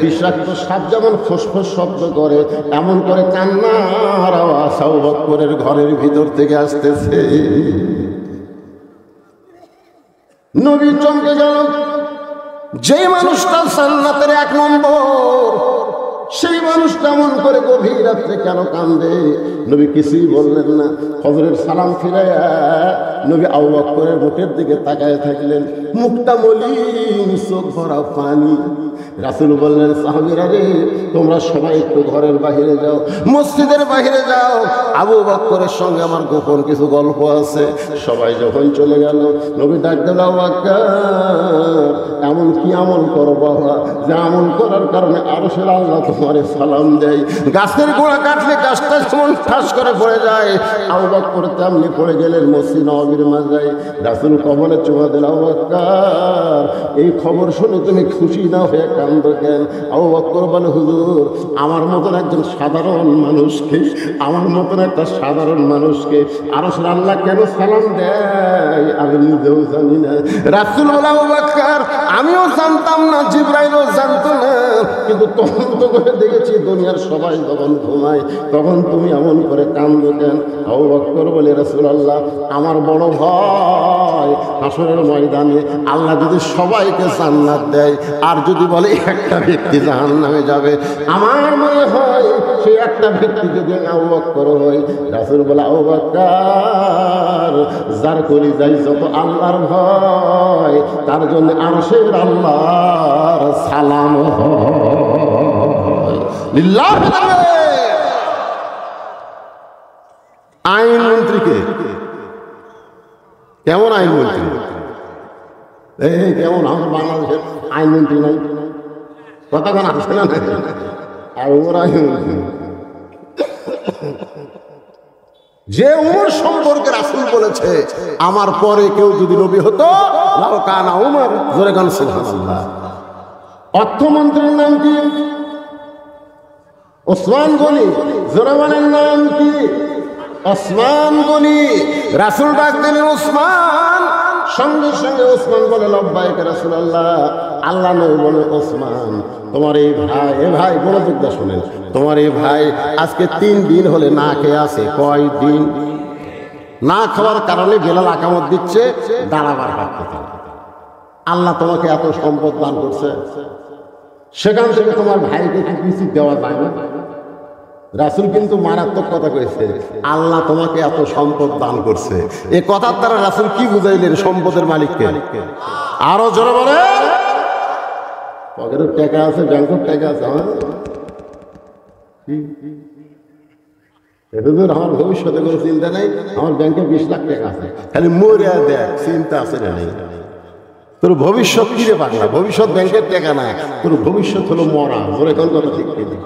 বিষাক্ত সাপ যেমন ফোসফোস শব্দ করে এমন করে কান্নার আওয়াজ আবু বকরের ঘরের ভিতর থেকে আসতেছে। নবী চমকে গেল, যে মানুষটা জান্নাতের 1 নম্বর সেই মানুষ কেমন করে গভীর রাত্রে কেন কান্দে? নবী কিছুই বললেন না। ফজরের সালাম ফিরাইয়া নবী আবু বকরের মুখের দিকে তাকায় থাকলেন, মুখটা মলিন, চোখ ভরা পানি। রাসূল বললেন সাহাবীরা রে তোমরা সবাই একটু ঘরের বাহিরে যাও, মসজিদের বাহিরে যাও, আবু বকরের সঙ্গে আমার গোপন কিছু গল্প আছে। সবাই যখন চলে গেল নবী ডাক দিল আবু বকর এমন কি আমল করো বাবা যে আমল করার কারণে আরশের আল্লাহ তোমারে সালাম দেয়? গাছের গোড়া কাটলে গাছটা যেমন ঠাস করে পড়ে যায় আবু বকর তেমনি পড়ে গেলেন মসজিদ নববীর মাঝে। রাসূল কবরে চুমা দিল আবু বকর এই খবর শুনে তুমি খুশি না হয়ে কান্দো কেন? আবু বকর বলে হুজুর আমার মতন একজন সাধারণ মানুষকে, আমার মতন একটা সাধারণ মানুষকে আরশের আল্লাহ কেন সালাম দেয় আমি নিজেও জানি না। রাসূল বলে আবু বকর আমিও জানতাম না, জিবরাইলও জানতো না, কিন্তু তদন্ত করে দেখেছি দুনিয়ার সবাই যখন ঘুমায় তখন তুমি এমন করে কান্দো কেন? আবু বকর বলে, রাসূলুল্লাহ, আমার বড় ভয় হাসরের ময়দানে আল্লাহ যদি সবাইকে জান্নাত দেয় আর যদি বলে একটা ব্যক্তি জাহান্নামে যাবে, আমার মনে হয় সেই একটা ব্যক্তি যদি আবু বকর হয়। রাসূল বলে, আবু বকর, যার কলিজায় যত আল্লাহর ভয় তার জন্য আরশের আল্লাহর সালাম হয়। লিল্লাহি আইনমন্ত্রীকে কেমন আইনমন্ত্রী? এই কেমন আমার বাংলাদেশের আইনমন্ত্রী নাই, কতক্ষণ আসে না? আর ওর আইনমন্ত্রী যে উমর সম্পর্কে রাসূল বলেছে, আমার পরে কেউ যদি নবী হতো লাউ কানা উমর, জোরে গান সুবহানাল্লাহ। অর্থমন্ত্রীর নাম কি? ওসমান গনি। জোরে বলেন নাম কি? ওসমান গনি। রাসূল ডাক দিলেন ওসমান, সঙ্গে সঙ্গে ওসমান বলে, লব্বাইক রাসূলুল্লাহ। আল্লাহ নবী বলে, ওসমান, তোমার এই ভাই, এ ভাই মনোযোগ দিয়ে শোনেন, তোমার এই ভাই আজকে 3 দিন হলে না খেয়ে আছে। কয় দিন? না খাওয়ার কারণে বেলাল আকামত দিচ্ছে, দাঁড়াবার পারতে। আল্লাহ তোমাকে এত সম্পদ দান করছে, সেখান থেকে তোমার ভাইকে কিছু দেওয়া যায় না? রাসূল কিন্তু মারাত্মক কথা কয়েছে, আল্লাহ তোমাকে এত সম্পদ দান করছে। এই কথার দ্বারা রাসূল কি বুঝাইলেন? সম্পদের মালিককে। আরো জোরে বলে, পকেটের টাকা আছে, ব্যাংকের টাকা আছে, আমার ভবিষ্যতে কোনো চিন্তা নেই, আমার ব্যাংকে 20 লাখ টাকা আছে, খালি মরিয়া দেখ, চিন্তা আছে না নেই? তোর ভবিষ্যৎ কিরে পাগলা? ভবিষ্যৎ ব্যাংকের টাকা না, তোর ভবিষ্যৎ হলো মরা। ওরে কোন কথা ঠিক নেই।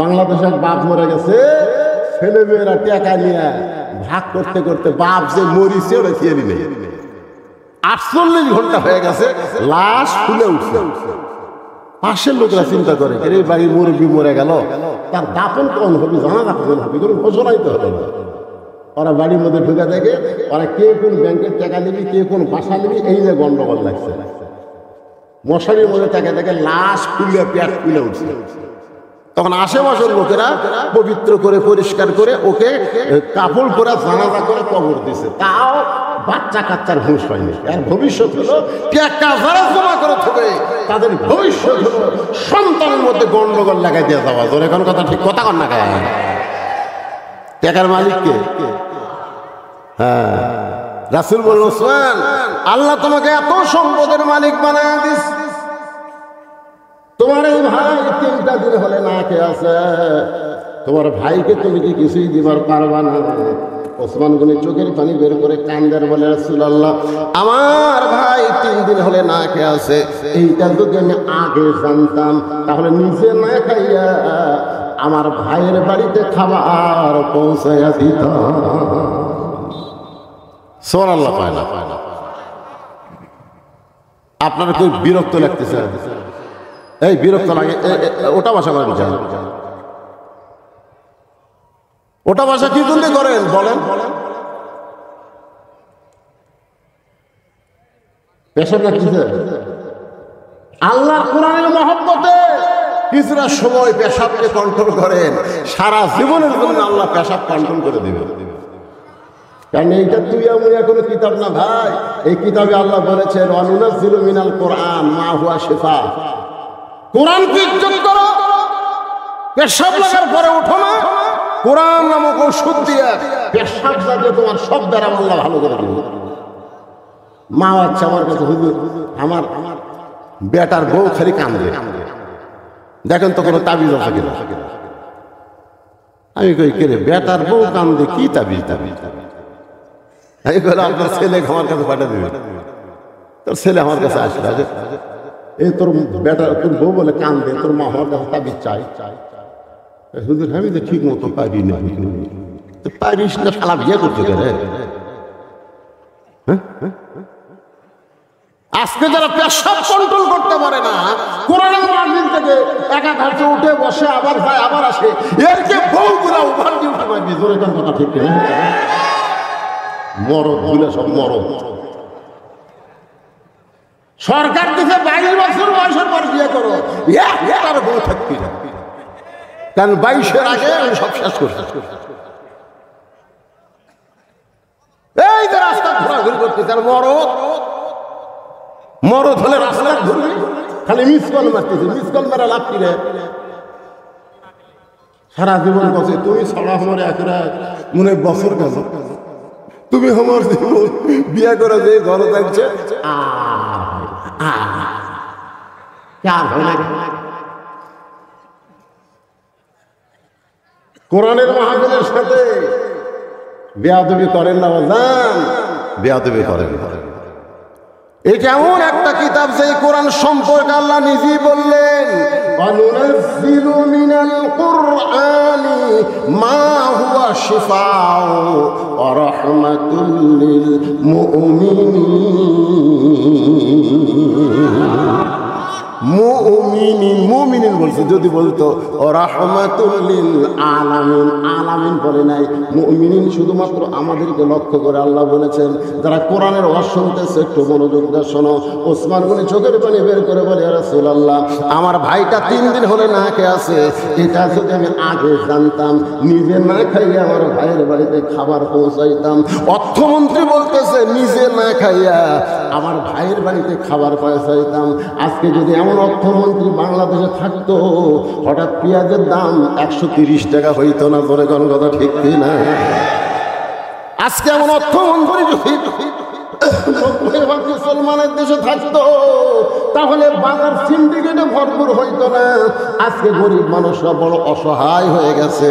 বাংলাদেশে এক বাপ মরে গেছে, ছেলে মেয়েরা টাকা নিয়ে ভাগ করতে করতে বাপ যে মরিছে ওরা খেয়ে নিলে 48 ঘন্টা হয়ে গেছে, লাশ ফুলে উঠছে। পাশের লোকেরা চিন্তা করে, এই বাড়ির মুরব্বী মরে গেল, তার দাফন কখন হবে, জানাজা কখন হবে, কোনো ঘোষণাই তো হবে না। ওরা বাড়ির মধ্যে ঢুকে দেখে ওরা কে কোন ব্যাংকের টাকা নিবি, কে কোন বাসা নিবি, এই যে গন্ডগোল লাগছে। মশারির মধ্যে টাকা দেখে লাশ ফুলে পেট ফুলে উঠছে। তখন আশেপাশের লোকেরা পবিত্র করে পরিষ্কার করে ওকে কাপড় পরা জানাজা করে কবর দিছে, তাও বাচ্চা কাচ্চার হুঁশ হয়নি। আর ভবিষ্যৎ হলো টাকা যারা জমা করে থাকবে তাদের ভবিষ্যৎ হলো সন্তানের মধ্যে গন্ডগোল লাগাই দিয়ে যাওয়া। তোর এখন কথা ঠিক কথা কর না গায়ে। টাকার মালিককে, হ্যাঁ, রাসূল বলল, ওসমান, আল্লাহ তোমাকে এত সম্পদের মালিক বানায় দিস, তোমার এই ভাই 3টা দিন হলে না খেয়ে আছে, তোমার ভাইকে তুমি কি কিছুই দিবার পারবা না? ওসমান গনি চোখের পানি বের করে কান্দের বলে, রাসূলুল্লাহ, আমার ভাই 3 দিন হলে না খেয়ে আছে, এইটা যদি আমি আগে জানতাম তাহলে নিজে না খাইয়া আমার ভাইয়ের বাড়িতে খাবার পৌঁছাইয়া দিতাম। সুবহানাল্লাহ। পায় না আপনারা কেউ বিরক্ত লাগতেছে? এই বিরক্ত লাগে, ওটা ভাষা করেন, ওটা ভাষা কি জন্য করেন বলেন? পেশাব লাগতেছে? আল্লাহর কোরআনের মহব্বতে কিছুটা সময় পেশাবকে কন্ট্রোল করেন, সারা জীবনের জন্য আল্লাহ পেশাব কন্ট্রোল করে দিবেন। কারণ এইটা তুইয়া মুইয়া কোনো কিতাব না ভাই, এই কিতাবে আল্লাহ বলেছেন, ওয়ানুনাজ্জিলু মিনাল কোরআন মা হুয়া শিফা। কোরআনকে ইজ্জত করো, পেশাব লাগার পরে ওঠো না, কোরআন নামক ওষুধ দিয়ে পেশাব জাতীয় তোমার সব দ্বারা আল্লাহ ভালো করে দিবে। মা আচ্ছা আমার কাছে, হুজুর আমার বেটার বউ খালি কান্দে, দেখেন তো কোনো তাবিজ আছে কিনা। আমি কই, কে রে বেটার বউ কান্দে, কি তাবিজ? আমি বলে, আপনার ছেলে আমার কাছে পাঠিয়ে দিবে। তোর ছেলে আমার কাছে আসলে, এই তোর বেটা, তোর বউ বলে কান্দে, তোর মা আমার কাছে তাবিজ চাই। হুজুর আমি তো ঠিক মতো পারি না। পারিস না, শালা বিয়ে করতে গেলে। আজকে যারা পেশাব কন্ট্রোল করতে পারে না, কোরআনের মাহফিল থেকে একাধারে উঠে বসে আবার যায় আবার আসে, এর যে বউগুলা ওভার ডিউটি পাইবি। জোরে কোন কথা ঠিক না? মরদ গুলো সব মরদ। সরকার দিতে 22 বছর বয়সের পর বিয়ে করো, তার বউ থাকবি না, কারণ 22-এর আগে আমি সব শেষ করছি। এই যে রাস্তা ঘোরাঘুরি করতেছে, আর মরদ হলে রাস্তা ঘুরবি, খালি মিস কল মারতেছে, মিস কল মারা লাভ কি রে? সারা জীবন বসে তুমি ছড়া আমার একরা মনে বছর গেল, তুমি আমার জীবন বিয়ে করে যে ঘর থাকছে কোরআনের মাহফিলের সাথে বেয়াদবি করেন না বাজান, বেয়াদবি করেন। এটা এমন একটা কিতাব যে কোরআন সম্পর্কে আল্লাহ নিজেই বললেন, ওয়ানুনাজ্জিলু মিনাল কুরআনি মা হুয়া শিফাউ ওয়া রাহমাতুল লিল মুমিনিন বলছে, যদি বলতো ও রাহমাতুল লিল আলামিন, আলামিন বলে নাই, মুমিনিন শুধুমাত্র আমাদেরকে লক্ষ্য করে আল্লাহ বলেছেন। যারা কোরআনের ওয়াজ শুনতেছে একটু মনোযোগ দিয়ে শোনো। ওসমান গনি চোখের পানি বের করে বলে, ইয়া রাসূলুল্লাহ, আমার ভাইটা 3 দিন হলে না খেয়ে আছে, এটা যদি আমি আগে জানতাম নিজে না খাইয়ে আমার ভাইয়ের বাড়িতে খাবার পৌঁছাইতাম। অর্থমন্ত্রী বলতেছে নিজে না খাইয়া আমার ভাইয়ের বাড়িতে খাবার পৌঁছাইতাম। আজকে যদি এমন অর্থমন্ত্রী বাংলাদেশে থাকতো, হঠাৎ পেঁয়াজের দাম 130 টাকা হইতো না? ধরে কোন কথা ঠিক কিনা? আজকে এমন অর্থমন্ত্রী যদি মুসলমানের দেশে থাকতো, তাহলে বাজার সিন্ডিকেটে ভরপুর হইতো না। আজকে গরিব মানুষরা বড় অসহায় হয়ে গেছে,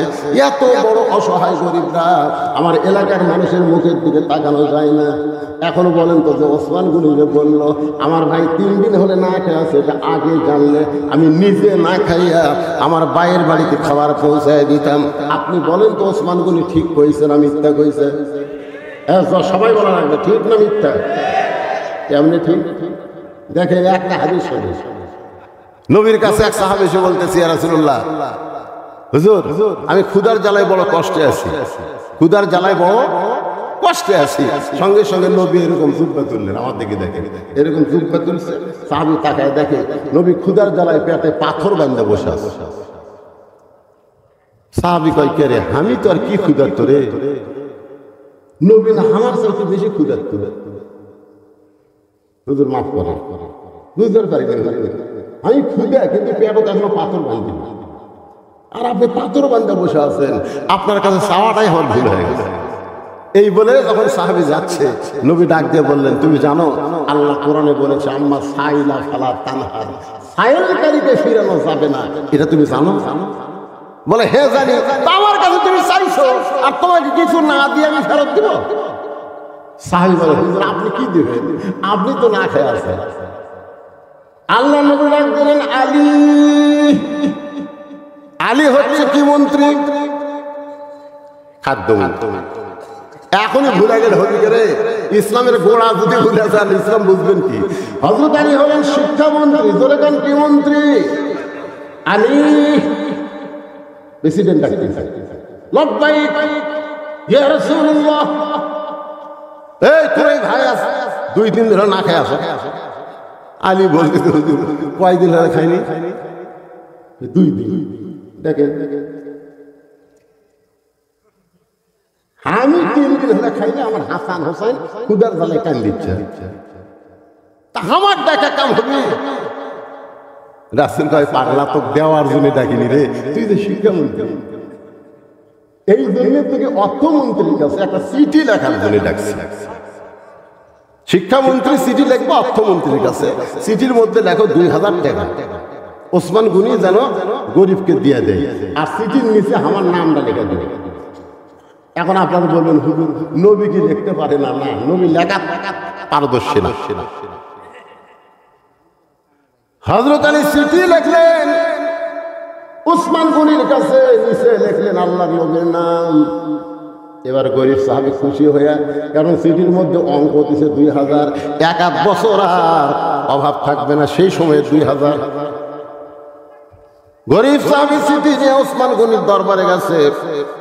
এত বড় অসহায় গরিবরা, আমার এলাকার মানুষের মুখের দিকে তাকানো যায় না। এখনো বলেন তো যে ওসমান গনি যে বললো আমার ভাই 3 দিন হলে না খেয়ে আছে, এটা আগে জানলে আমি নিজে না খাইয়া আমার ভাইয়ের বাড়িতে খাবার পৌঁছায় দিতাম। আপনি বলেন তো ওসমান গনি ঠিক কইছে না মিথ্যা কইছে? সবাই বলা লাগবে ঠিক না মিথ্যা? কেমনি ঠিক? দেখেন একটা হাদিস শোনেন, নবীর কাছে এক সাহাবী এসে বলতেছে, ইয়া রাসূলুল্লাহ, হুজুর আমি ক্ষুধার জ্বালায় বড় কষ্টে আছি, ক্ষুধার জ্বালায় বড় কষ্টে আছি। সঙ্গে সঙ্গে নবী এরকম জুব্বা তুললেন, আমার দিকে দেখেন, এরকম জুব্বা তুলছে। সাহাবী তাকায় দেখে নবী ক্ষুধার জ্বালায় পেটে পাথর বাঁধা বসে আছে। সাহাবী কয়, কে রে, আমি তো আর কি ক্ষুধার্ত রে? নবী না আমার চাইতে বেশি ক্ষুধার্ত। হুজুর মাফ করেন, বুঝতে পারি আমি ক্ষুধা, কিন্তু পেটে এখনো পাথর বাঁধি, আর আপনি পাথর বাঁধা বসে আছেন, আপনার কাছে চাওয়াটাই আমার ভুল হয়ে গেছে। এই বলে যখন সাহাবী যাচ্ছে, নবী ডাক দিয়ে বললেন, তুমি জানো আল্লাহ কোরআনে বলেছে আম্মা সাইলা ফালা তানহার, সাইলকারীকে ফিরানো যাবে না, এটা তুমি জানো? বলে হে জানি। আমার কাছে তুমি চাইছো, আর তোমাকে কিছু না দিয়ে আমি ফেরত দিব? সাহাবী বলে, হুজুর আপনি কি দিবেন? আপনি তো না খেয়ে আছেন। আল্লাহ নবী ডাক দিলেন, আলী। আলী হচ্ছে কি মন্ত্রী? খাদ্য মন্ত্রী। এখনই ভুলে গেলে হবে রে, ইসলামের গোড়া যদি ভুলে যান ইসলাম বুঝবেন কি? হযরত আলী হলেন শিক্ষামন্ত্রী। জোরে কান, কি মন্ত্রী? আলী। প্রেসিডেন্ট ডাকতেছে, লব্বাইক ইয়া রাসূলুল্লাহ। এই তোর ভাই আছে 2-3 দিন না খেয়ে আসে। আলী বলতে, কয়দিন ধরে খাইনি? 2 দিন। দেখেন আমি 3 দিন ধরে খাইনি, আমার হাসান হোসেন ক্ষুধার জ্বালায় কান দিচ্ছে, তা আমার ডাকা কাম হবে? রাসূল কয়, পাগলা তো দেওয়ার জন্য ডাকিনি রে, তুই যে শিক্ষামন্ত্রী, এই জন্য তোকে অর্থমন্ত্রীর কাছে একটা চিঠি লেখার জন্য ডাকছি। শিক্ষামন্ত্রী চিঠি লিখবো অর্থমন্ত্রীর কাছে, চিঠির মধ্যে লেখো 2000 টাকা ওসমান গনি যেন গরিবকে দিয়ে দেয়, আর চিঠির নিচে আমার নামটা লেখা দেবে। এখন আপনারা বলবেন, হুজুর নবী কি লিখতে পারে না? না, নবী লেখা পারদর্শী না। হযরত আলী চিঠি লিখলেন ওসমান গনির কাছে, নিচে লিখলেন আল্লাহর নবীর নাম। এবার গরিব সাহাবী খুশি হইয়া, কারণ চিঠির মধ্যে অঙ্ক দিছে 2000, 1 বছর আর অভাব থাকবে না, সেই সময়ে 2000। গরিব সাহাবী চিঠি নিয়ে ওসমান গনির দরবারে গেছে।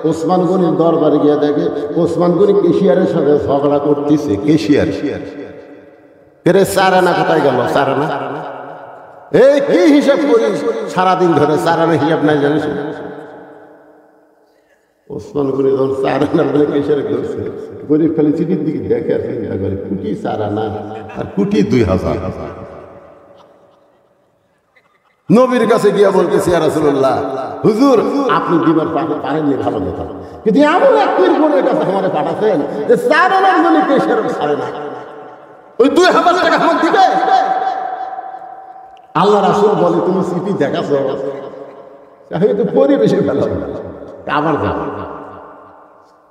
ওসমান গনির দরবারে গিয়ে দেখে ওসমান গনি কেশিয়ারের সাথে ঝগড়া করতেছে। কেশিয়ার এরে চারানা কোথায় গেল? চারানা এই কি হিসাব করিস সারাদিন ধরে? চারানা হিসাব নাই জানিস? ওসমান গনি যখন চারানা বলে কিসের করছে, গরিব খালি চিঠির দিকে দেখে আর চিন্তা করে কোটি চারানা আর কোটি 2000। নবীর কাছে গিয়া বলতেছে ইয়া রাসূলুল্লাহ, হুজুর আপনি দিবার পারেননি ভালো কথা, কিন্তু এমন এক পীর বোনের কাছে আমারে পাঠাছেন যে চারানার জন্য কিসের ছাড়ে না, ওই 2000 টাকা আমার দিবে। আল্লাহ রাসূল বলে তুমি চিঠি দেখাছো, আমি তো পরিবেশে ফেলা আবার যাব।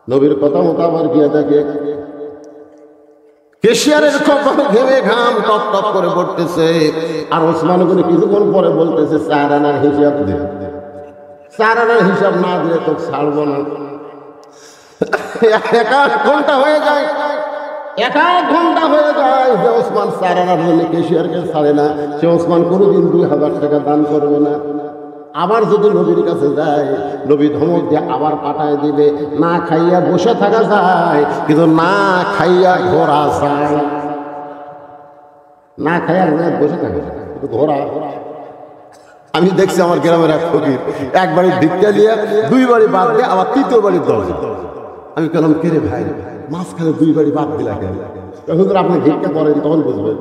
নবীর কথা মতো আবার গিয়ে দেখে কেশিয়ারের কপালে ঘেমে ঘাম টপ টপ করে পড়তেছে, আর ওসমান গনি কিছুক্ষণ পরে বলতেছে চারানার হিসাব দে, চারানার হিসাব না দিয়ে তো ছাড়বো না। 1 ঘন্টা হয়ে যায়, 1 ঘন্টা হয়ে যায় যে ওসমান চারানার জন্য কেশিয়ারকে ছাড়ে না। সে ওসমান কোনোদিন 2000 টাকা দান করবে না। আবার যদি নবীর কাছে যায়, নবী ধমক দিয়ে আবার পাঠায় দিবে। না খাইয়া বসে থাকা যায়, কিন্তু না খাইয়া ঘোরা যায়। না খাইয়া বসে থাকা যায়, কিন্তু ঘোরা। আমি দেখছি আমার গ্রামের এক ফকির একবারই ভিক্ষা দিয়ে 2 বাড়ি বাদ দিয়ে আবার 3য় বাড়ির দরজা। আমি বললাম কে রে ভাই, মাঝখানে 2 বাড়ি বাদ দিলা কেন? হুজুর আপনি ভিক্ষা করেন তখন বুঝবেন।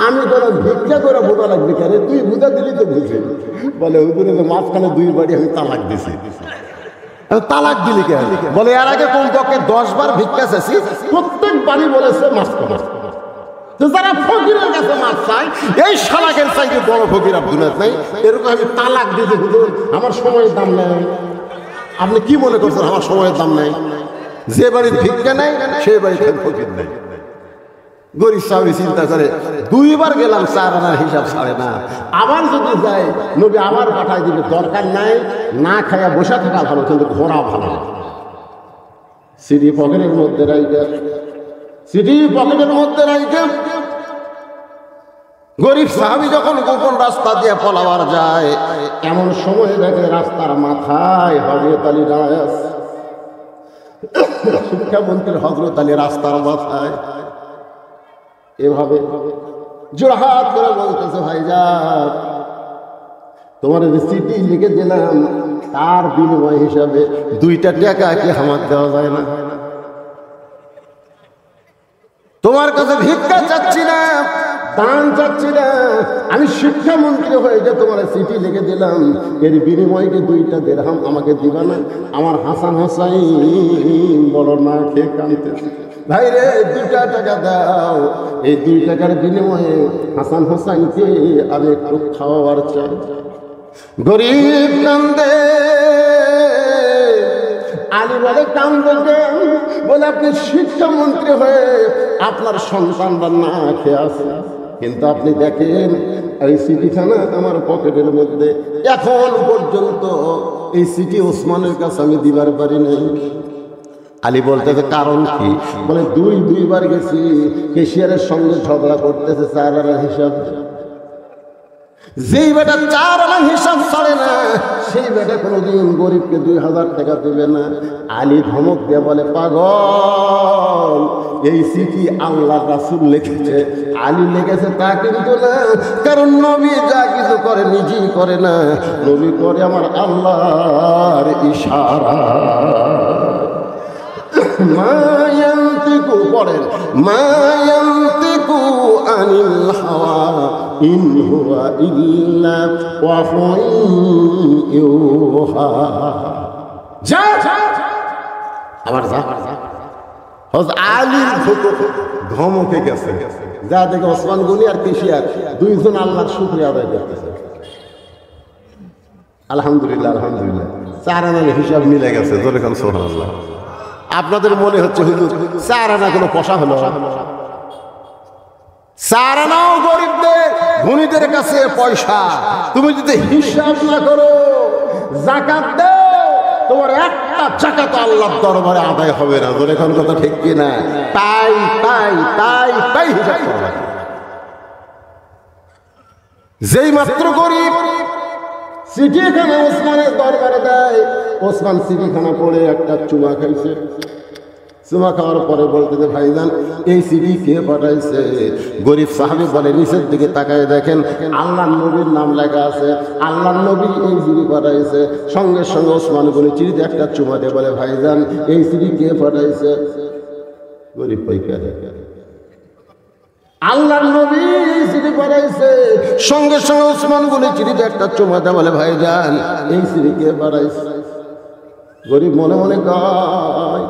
আমি বললাম ভিক্ষা করে বোঝা লাগবে কেন? তুই বুঝা দিলি তো বুঝে। বলে হুজুরে মাঝখানে 2 বাড়ি আমি তালাক দিছি। তালাক দিলি কেন? বলে এর আগে কমপক্ষে 10 বার ভিক্ষা চাইছি, প্রত্যেক বাড়ি বলেছে মাছ কমা। যারা ফকিরের কাছে মাছ চায়, এই শালাকের চাইতে বড় ফকির আর দুনিয়াতে নাই। এরকম আমি তালাক দিতে হুজুর আমার সময়ের দাম নেই। আপনি কি মনে করছেন আমার সময়ের দাম নেই? যে বাড়ির ভিক্ষা নেই সেই বাড়িতে ফকির নেই। গরিব সাহেব চিন্তা করে 2 বার গেলাম চারানার হিসাব ছাড়ে না, আবার যদি যায় নবী আবার পাঠায় দিবে। দরকার নাই, না খাইয়া বসে থাকা ভালো, কিন্তু ঘোরা ভালো। সিডি পকেটের মধ্যে রাইখে, সিডি পকেটের মধ্যে রাইখে গরিব সাহাবী যখন গোপন রাস্তা দিয়ে পলাবার যায়, এমন সময় দেখে রাস্তার মাথায় হযরত আলী দাঁড়ায় আছে। শিক্ষামন্ত্রী হযরত আলী রাস্তার মাথায় এভাবে জোড়হাত করে বলতেছে, ভাইজান তোমার যে চিঠি লিখে দিলাম তার বিনিময় হিসাবে 2টা টাকা কি আমার দেওয়া যায় না? তোমার কাছে ভিক্ষা চাচ্ছি না, দান চাচ্ছি না, আমি শিক্ষামন্ত্রী হয়ে যে তোমার চিঠি লিখে দিলাম, এর বিনিময়ে 2টা দিরহাম আমাকে দিবা না? আমার হাসান হোসাইন বড় না খেয়ে কাঁদতেছে, ভাই রে 2টা টাকা দাও। এই 2 টাকার বিনিময়ে হাসান হোসাইনকে আমি একটু খাওয়াবার চাই। গরিব কান্দে। আলী বলে কান্দে কেন? বলে আপনি শিক্ষামন্ত্রী হয়ে আপনার সন্তানরা না খেয়ে আছে, কিন্তু আপনি দেখেন এই চিঠিখানা আমার পকেটের মধ্যে, এখন পর্যন্ত এই চিঠি ওসমানের কাছে আমি দিবার পারি নাই। আলী বলতেছে কারণ কি? বলে 2 বার গেছি, কেশিয়ারের সঙ্গে ঝগড়া করতেছে চারানার হিসাব। যেই বেটা চারানার হিসাব ছাড়ে না, সেই বেটা কোনোদিন গরিবকে 2000 টাকা দেবে না। আলী ধমক দিয়ে বলে পাগল, এই চিঠি আল্লাহ রাসূল লিখেছে, আলী লিখেছে তা কিন্তু না। কারণ নবী যা কিছু করে নিজেই করে না, নবী করে আমার আল্লাহর ইশারা। মায়ান্তিকু পড়েন, মায়ান্তিকু আনিল হাওয়া ইন হুয়া ইল্লা ওয়াহুন ইউহা। যা আবার যা। হযরত আলীর ধমকে গেছে, যা দেখে ওসমান গনি আর কেশিয়ার 2 জন আল্লাহর শুকরিয়া আদায় করতেছে। আলহামদুলিল্লাহ, আলহামদুলিল্লাহ, চারানার হিসাব মিলে গেছে। জোরে কান সুবহানাল্লাহ। আপনাদের মনে হচ্ছে হুজুর চারানা কোনো পয়সা হলো? চারানাও গরিবদের ধনীদের কাছে পয়সা। তুমি যদি হিসাব না করো, যাকাত দাও, তোমার একটা জাকাত আল্লাহর দরবারে আদায় হবে না। তোর এখন কথা ঠিক কি না? তাই তাই তাই তাই হিসাব করবে। যেই মাত্র গরিব চিঠিখানা ওসমানের দরবারে দেয়, ওসমান চিঠিখানা পড়ে একটা চুমা খাইছে। চুমা খাওয়ার পরে বলতে ভাইজান এই সিডি কে পাঠাইছে? গরিব সাহাবী বলে নিচের দিকে তাকায় দেখেন আল্লাহর নবীর নাম লেখা আছে, আল্লাহর নবী এই সিডি পাঠাইছে। সঙ্গে সঙ্গে ওসমান গনি চিঠিতে একটা চুমা দিয়ে বলে ভাইজান এই সিডি কে পাঠাইছে? গরিব পাইকার আল্লাহর নবী এই সিডি পাঠাইছে। সঙ্গে সঙ্গে ওসমান গনি চিঠিতে একটা চুমা দিয়ে বলে ভাইজান এই সিডি কে পাঠাইছে? গরিব মনে মনে কয়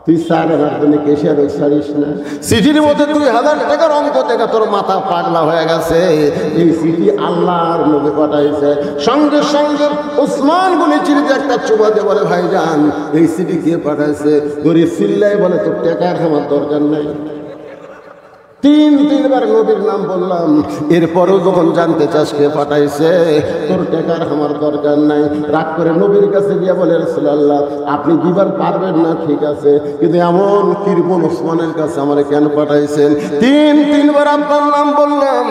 তুই সারার জন্য কেশিয়ার ছাড়িস না, সিটির মধ্যে 2000 টাকার অঙ্ক থেকে তোর মাথা পাগলা হয়ে গেছে। এই সিটি আল্লাহর নবী পাঠাইছে। সঙ্গে সঙ্গে ওসমান গনি চিঠিতে একটা চুমা দিয়ে বলে ভাইজান এই সিটি কে পাঠাইছে? গরিব চিল্লাই বলে তোর টাকার আমার দরকার নাই। তিনবার নবীর নাম বললাম, এরপরেও যখন জানতে চাস কে পাঠাইছে তোর টাকার আমার দরকার নাই। রাগ করে নবীর কাছে গিয়ে বলে রাসূলুল্লাহ আপনি দিবার পারবেন না ঠিক আছে, কিন্তু এমন কৃপণ ওসমানের কাছে আমারে কেন পাঠাইছেন? তিনবার আপনার নাম বললাম,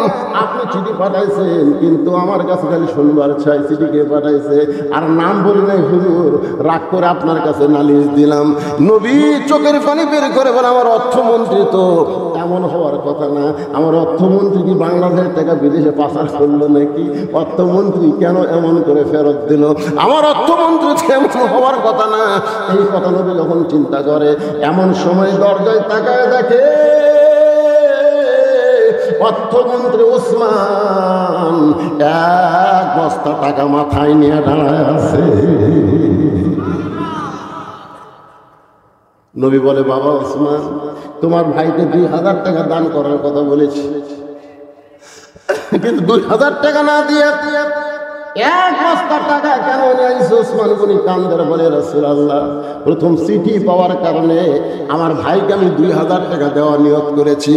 আপনি চিঠি পাঠাইছেন, কিন্তু আমার কাছে খালি শুনবার চাই চিঠি কে পাঠাইছে, আর নাম বলি নাই হুজুর। রাগ করে আপনার কাছে নালিশ দিলাম। নবী চোখের পানি বের করে বলে আমার অর্থমন্ত্রী তো এমন হওয়ার কথা না। আমার অর্থমন্ত্রী কি বাংলাদেশের টাকা বিদেশে পাচার করলো নাকি? অর্থমন্ত্রী কেন এমন করে ফেরত দিল? আমার অর্থমন্ত্রী এমন হওয়ার কথা না। এই কথা নবী যখন চিন্তা করে এমন সময় দরজায় তাকায় দেখে অর্থমন্ত্রী ওসমান 1 বস্তা টাকা মাথায় নিয়ে দাঁড়ায় আছে। নবী বলে বাবা ওসমান তোমার ভাইকে 2000 টাকা দান করার কথা বলেছি, কিন্তু 2000 টাকা না দিয়ে 1 বস্তা টাকা কেন নিয়েছে? ওসমান গনি কান্দে বলে রাসূলুল্লাহ প্রথম চিঠি পাওয়ার কারণে আমার ভাইকে আমি 2000 টাকা দেওয়া নিয়ত করেছি,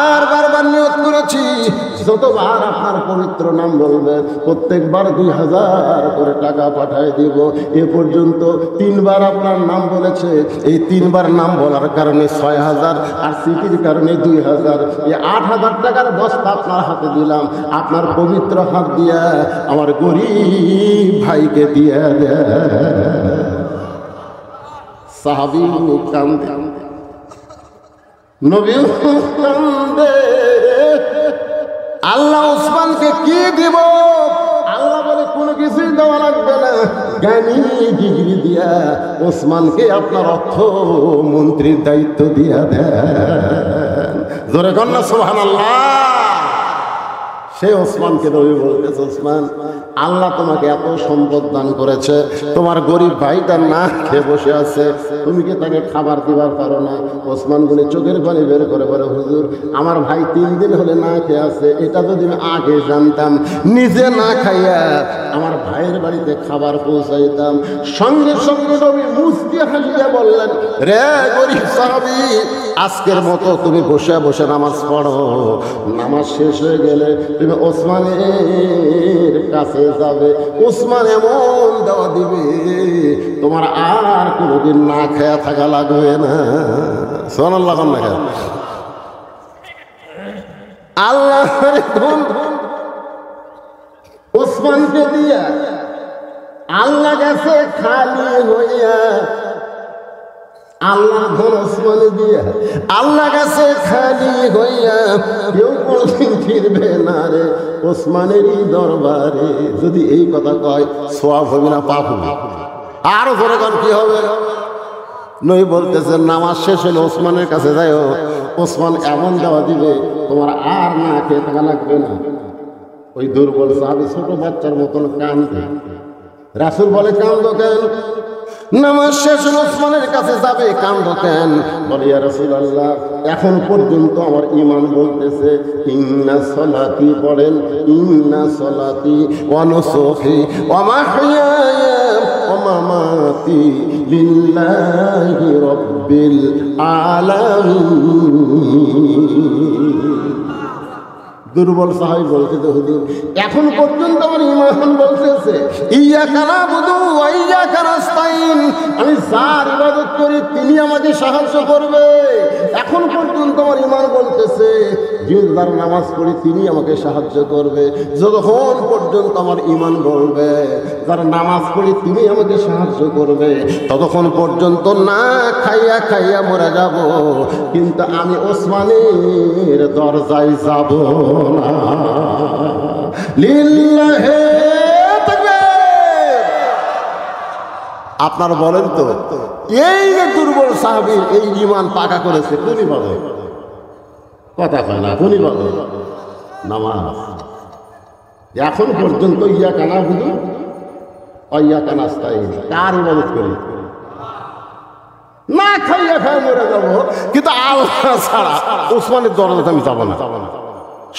আর বারবার নিয়ত করেছি যতবার আপনার পবিত্র নাম বলবে প্রত্যেকবার 2000 করে টাকা পাঠিয়ে দিব। এ পর্যন্ত 3বার আপনার নাম বলেছে, এই 3বার নাম বলার কারণে 6000 আর চিঠির কারণে 2000, এই 8000 টাকার বস্তা আপনার হাতে দিলাম। আপনার পবিত্র হাত দিয়া আমার গরিব ভাইকে দিয়ে দেয়। সাহাবী কান্দে, নবী কান্দে। আল্লাহ ওসমানকে কি দিব? আল্লাহ বলে কোনো কিছুই দেওয়া লাগবে না, জ্ঞানী ডিগ্রি দিয়া ওসমানকে আপনার অর্থমন্ত্রীর দায়িত্ব দিয়া দেন। জোরে কন্যা সুবহানাল্লাহ। সেই ওসমানকে নবী বলতেছে ওসমান আল্লাহ তোমাকে এত সম্পদ দান করেছে, তোমার গরিব ভাইটা না খেয়ে বসে আছে, তুমি কি তাকে খাবার দিবার পারো না? ওসমান গনি চোখের পানি বের করে বলে হুজুর আমার ভাই 3 দিন হলে না খেয়ে আছে, এটা যদি আমি আগে জানতাম নিজে না খাইয়া আমার ভাইয়ের বাড়িতে খাবার পৌঁছাইতাম। সঙ্গে সঙ্গে নবী মুস্কি হাসিয়া বললেন রে গরিব সাহাবী আজকের মতো তুমি বসে বসে নামাজ পড়ো, নামাজ শেষ হয়ে গেলে তুমি ওসমানের কাছে যাবে, ওসমান এমন দেওয়া দিবে তোমার আর কোনোদিন না খেয়া থাকা লাগবে না। সুবহানাল্লাহ। আল্লাহ ওসমানকে দিয়া আল্লাহ গেছে খালি হইয়া, আল্লাহ ধন ওসমানে দিয়া আল্লাহ গেছে খালি হইয়া, কেউ কোনদিন ফিরবে না রে ওসমানেরই দরবারে। যদি এই কথা কয় সওয়াব হবে না পাপ হবে? আরো জনগণ কি হবে? নবী বলতেছেন নামাজ শেষ হলে ওসমানের কাছে যাও, ওসমান এমন দেওয়া দিবে তোমার আর না খেয়ে থাকা লাগবে না। ওই দুর্বল সাহাবী ছোট বাচ্চার মতন কান্দে। রাসূল বলে কান্দো কেন? নামাজ শেষ হলে ওসমানের কাছে যাবে, কান্দো কেন? বলে ইয়া রাসূলুল্লাহ এখন পর্যন্ত আমার ঈমান বলতেছে ইন্না সলাতি, পড়েন ইন্না সলাতি ওয়া নুসুকি ওয়া মাহইয়ায়া ওয়া মামাতি লিল্লাহি রাব্বিল আলামিন। দুর্বল সাহাবী বলতেছে হুজুর এখন পর্যন্ত আমার ঈমান বলতেছে ইয়্যাকা না'বুদু ওয়া ইয়্যাকা নাস্তাইন, আমি যার ইবাদত করি তিনি আমাকে সাহায্য করবে। এখন পর্যন্ত আমার ইমান বলতেছে যারা নামাজ পড়ি তিনি আমাকে সাহায্য করবে। যতক্ষণ পর্যন্ত আমার ইমান বলবে যারা নামাজ পড়ি তিনি আমাকে সাহায্য করবে, ততক্ষণ পর্যন্ত না খাইয়া খাইয়া মরে যাব, কিন্তু আমি ওসমানের দরজায় যাব না। লিল্লাহে তাকবীর। আপনারা বলেন তো এই যে দুর্বল সাহাবীর এই ঈমান পাকা করেছে কোন ইবাদত? কথা কয় না, কোন ইবাদত? নামাজ। এখন পর্যন্ত ইয়াকা নাবুদু ওয়া ইয়াকা নাস্তাইন কার ইবাদত করি? না খাইয়া খাই মরে যাব, কিন্তু আল্লাহ ছাড়া ওসমানের দরজাতে আমি যাব না।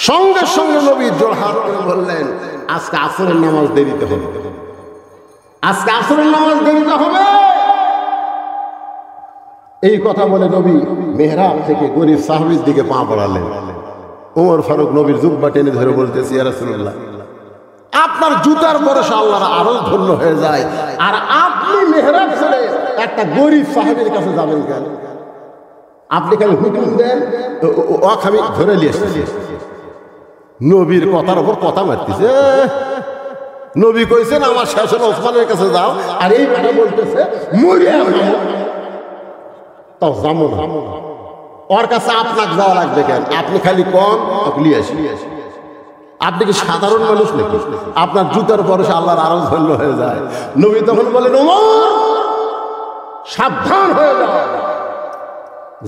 সঙ্গে সঙ্গে নবী জোরহাট করে বললেন আজকে আসরের নামাজ দেরিতে হবে, আজকে আসরের নামাজ দেরিতে হবে। এই কথা বলে নবী মেহরাব থেকে গরিব সাহাবীর দিকে পা বাড়ালেন। ওমর ফারুক নবীর জুব্বা টেনে ধরে বলতেছে, ইয়া রাসূলুল্লাহ, আপনার জুতার বরসে আল্লাহর আরো ধন্য হয়ে যায়, আর আপনি মেহরাব ছেড়ে একটা গরিব সাহাবীর কাছে যাবেন কেন? আপনি খালি হুকুম দেন, আমি ধরে নিয়ে এসেছি। নবীর কথার উপর কথা মারতেছে। নবী কইছেন আমার শেষ হলো ওসমানের কাছে যাও, আর এই কথা বলতেছে মরিয়া তাও যাবো না। ওর কাছে আপনাকে যাওয়া লাগবে কেন? আপনি খালি কম নিয়ে আসি। আপনি কি সাধারণ মানুষ নাকি? আপনার জুতার ভরসা আল্লাহর আরো ধন্য হয়ে যায়। নবী তখন বলেন, ওমর সাবধান হয়ে যাও,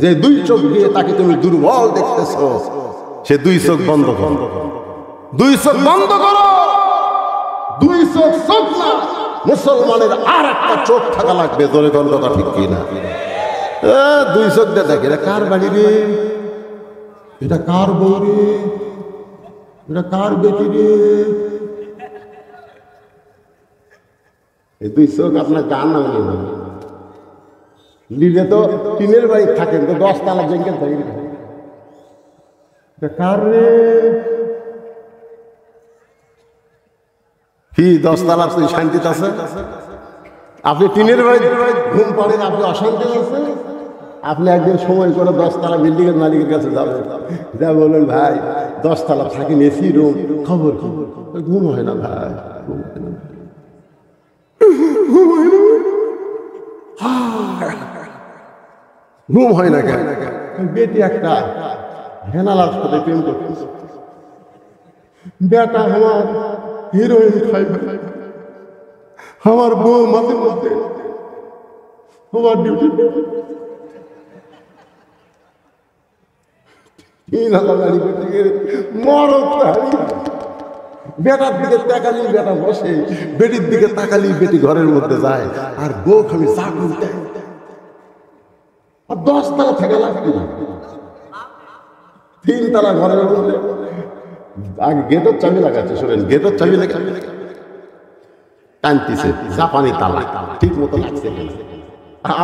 যে দুই চোখ দিয়ে তাকে তুমি দুর্বল দেখতেছ সে দুই চোখ বন্ধ করো, দুই চোখ বন্ধ করো। দুই চোখ চোখ না, মুসলমানের আর একটা চোখ থাকা লাগবে। জোরে কোন কথা ঠিক কিনা? দুই চোখ দিয়ে দেখে এটা কার বাড়ি রে, এটা কার বউ রে, এটা কার বেটি রে। এই দুই চোখ আপনার গান না নিলে তো টিনের বাড়ি থাকেন তো 10 তলা জেঙ্গেল থাকে, এটা কার রে? কি 10 তলা তুই শান্তিতে আছে? আপনি টিনের বাড়ি ঘুম পড়েন, আপনি অশান্তি আছে? আপনি একদিন সময় করে 10 তলা বিল্ডিং এর মালিকের কাছে যাবেন, যা বললেন ভাই 10 তলা থাকেন এসি রুম, খবর খবর ঘুম হয় না ভাই, ঘুম হয় না কেন? বেটি একটা হেনালার সাথে প্রেম করতেছে, বেটা আমার হিরোইন খাইবে, আমার বউ মাঝে মধ্যে আমার ডিউটি বেটার দিকে তাকালি বেটা বসে, বেটির দিকে তাকালি বেটি ঘরের মধ্যে যায়, আর বউ খালি চাকরি দেয়। আর 10 তলা থেকে লাগবে না, 3 তলা ঘরের মধ্যে। আগে গেটের চাবি লাগাচ্ছে, শোনেন, গেটের চাবি লেগে টানতেছে, জাপানি তালা ঠিক মতো লাগছে কিনা।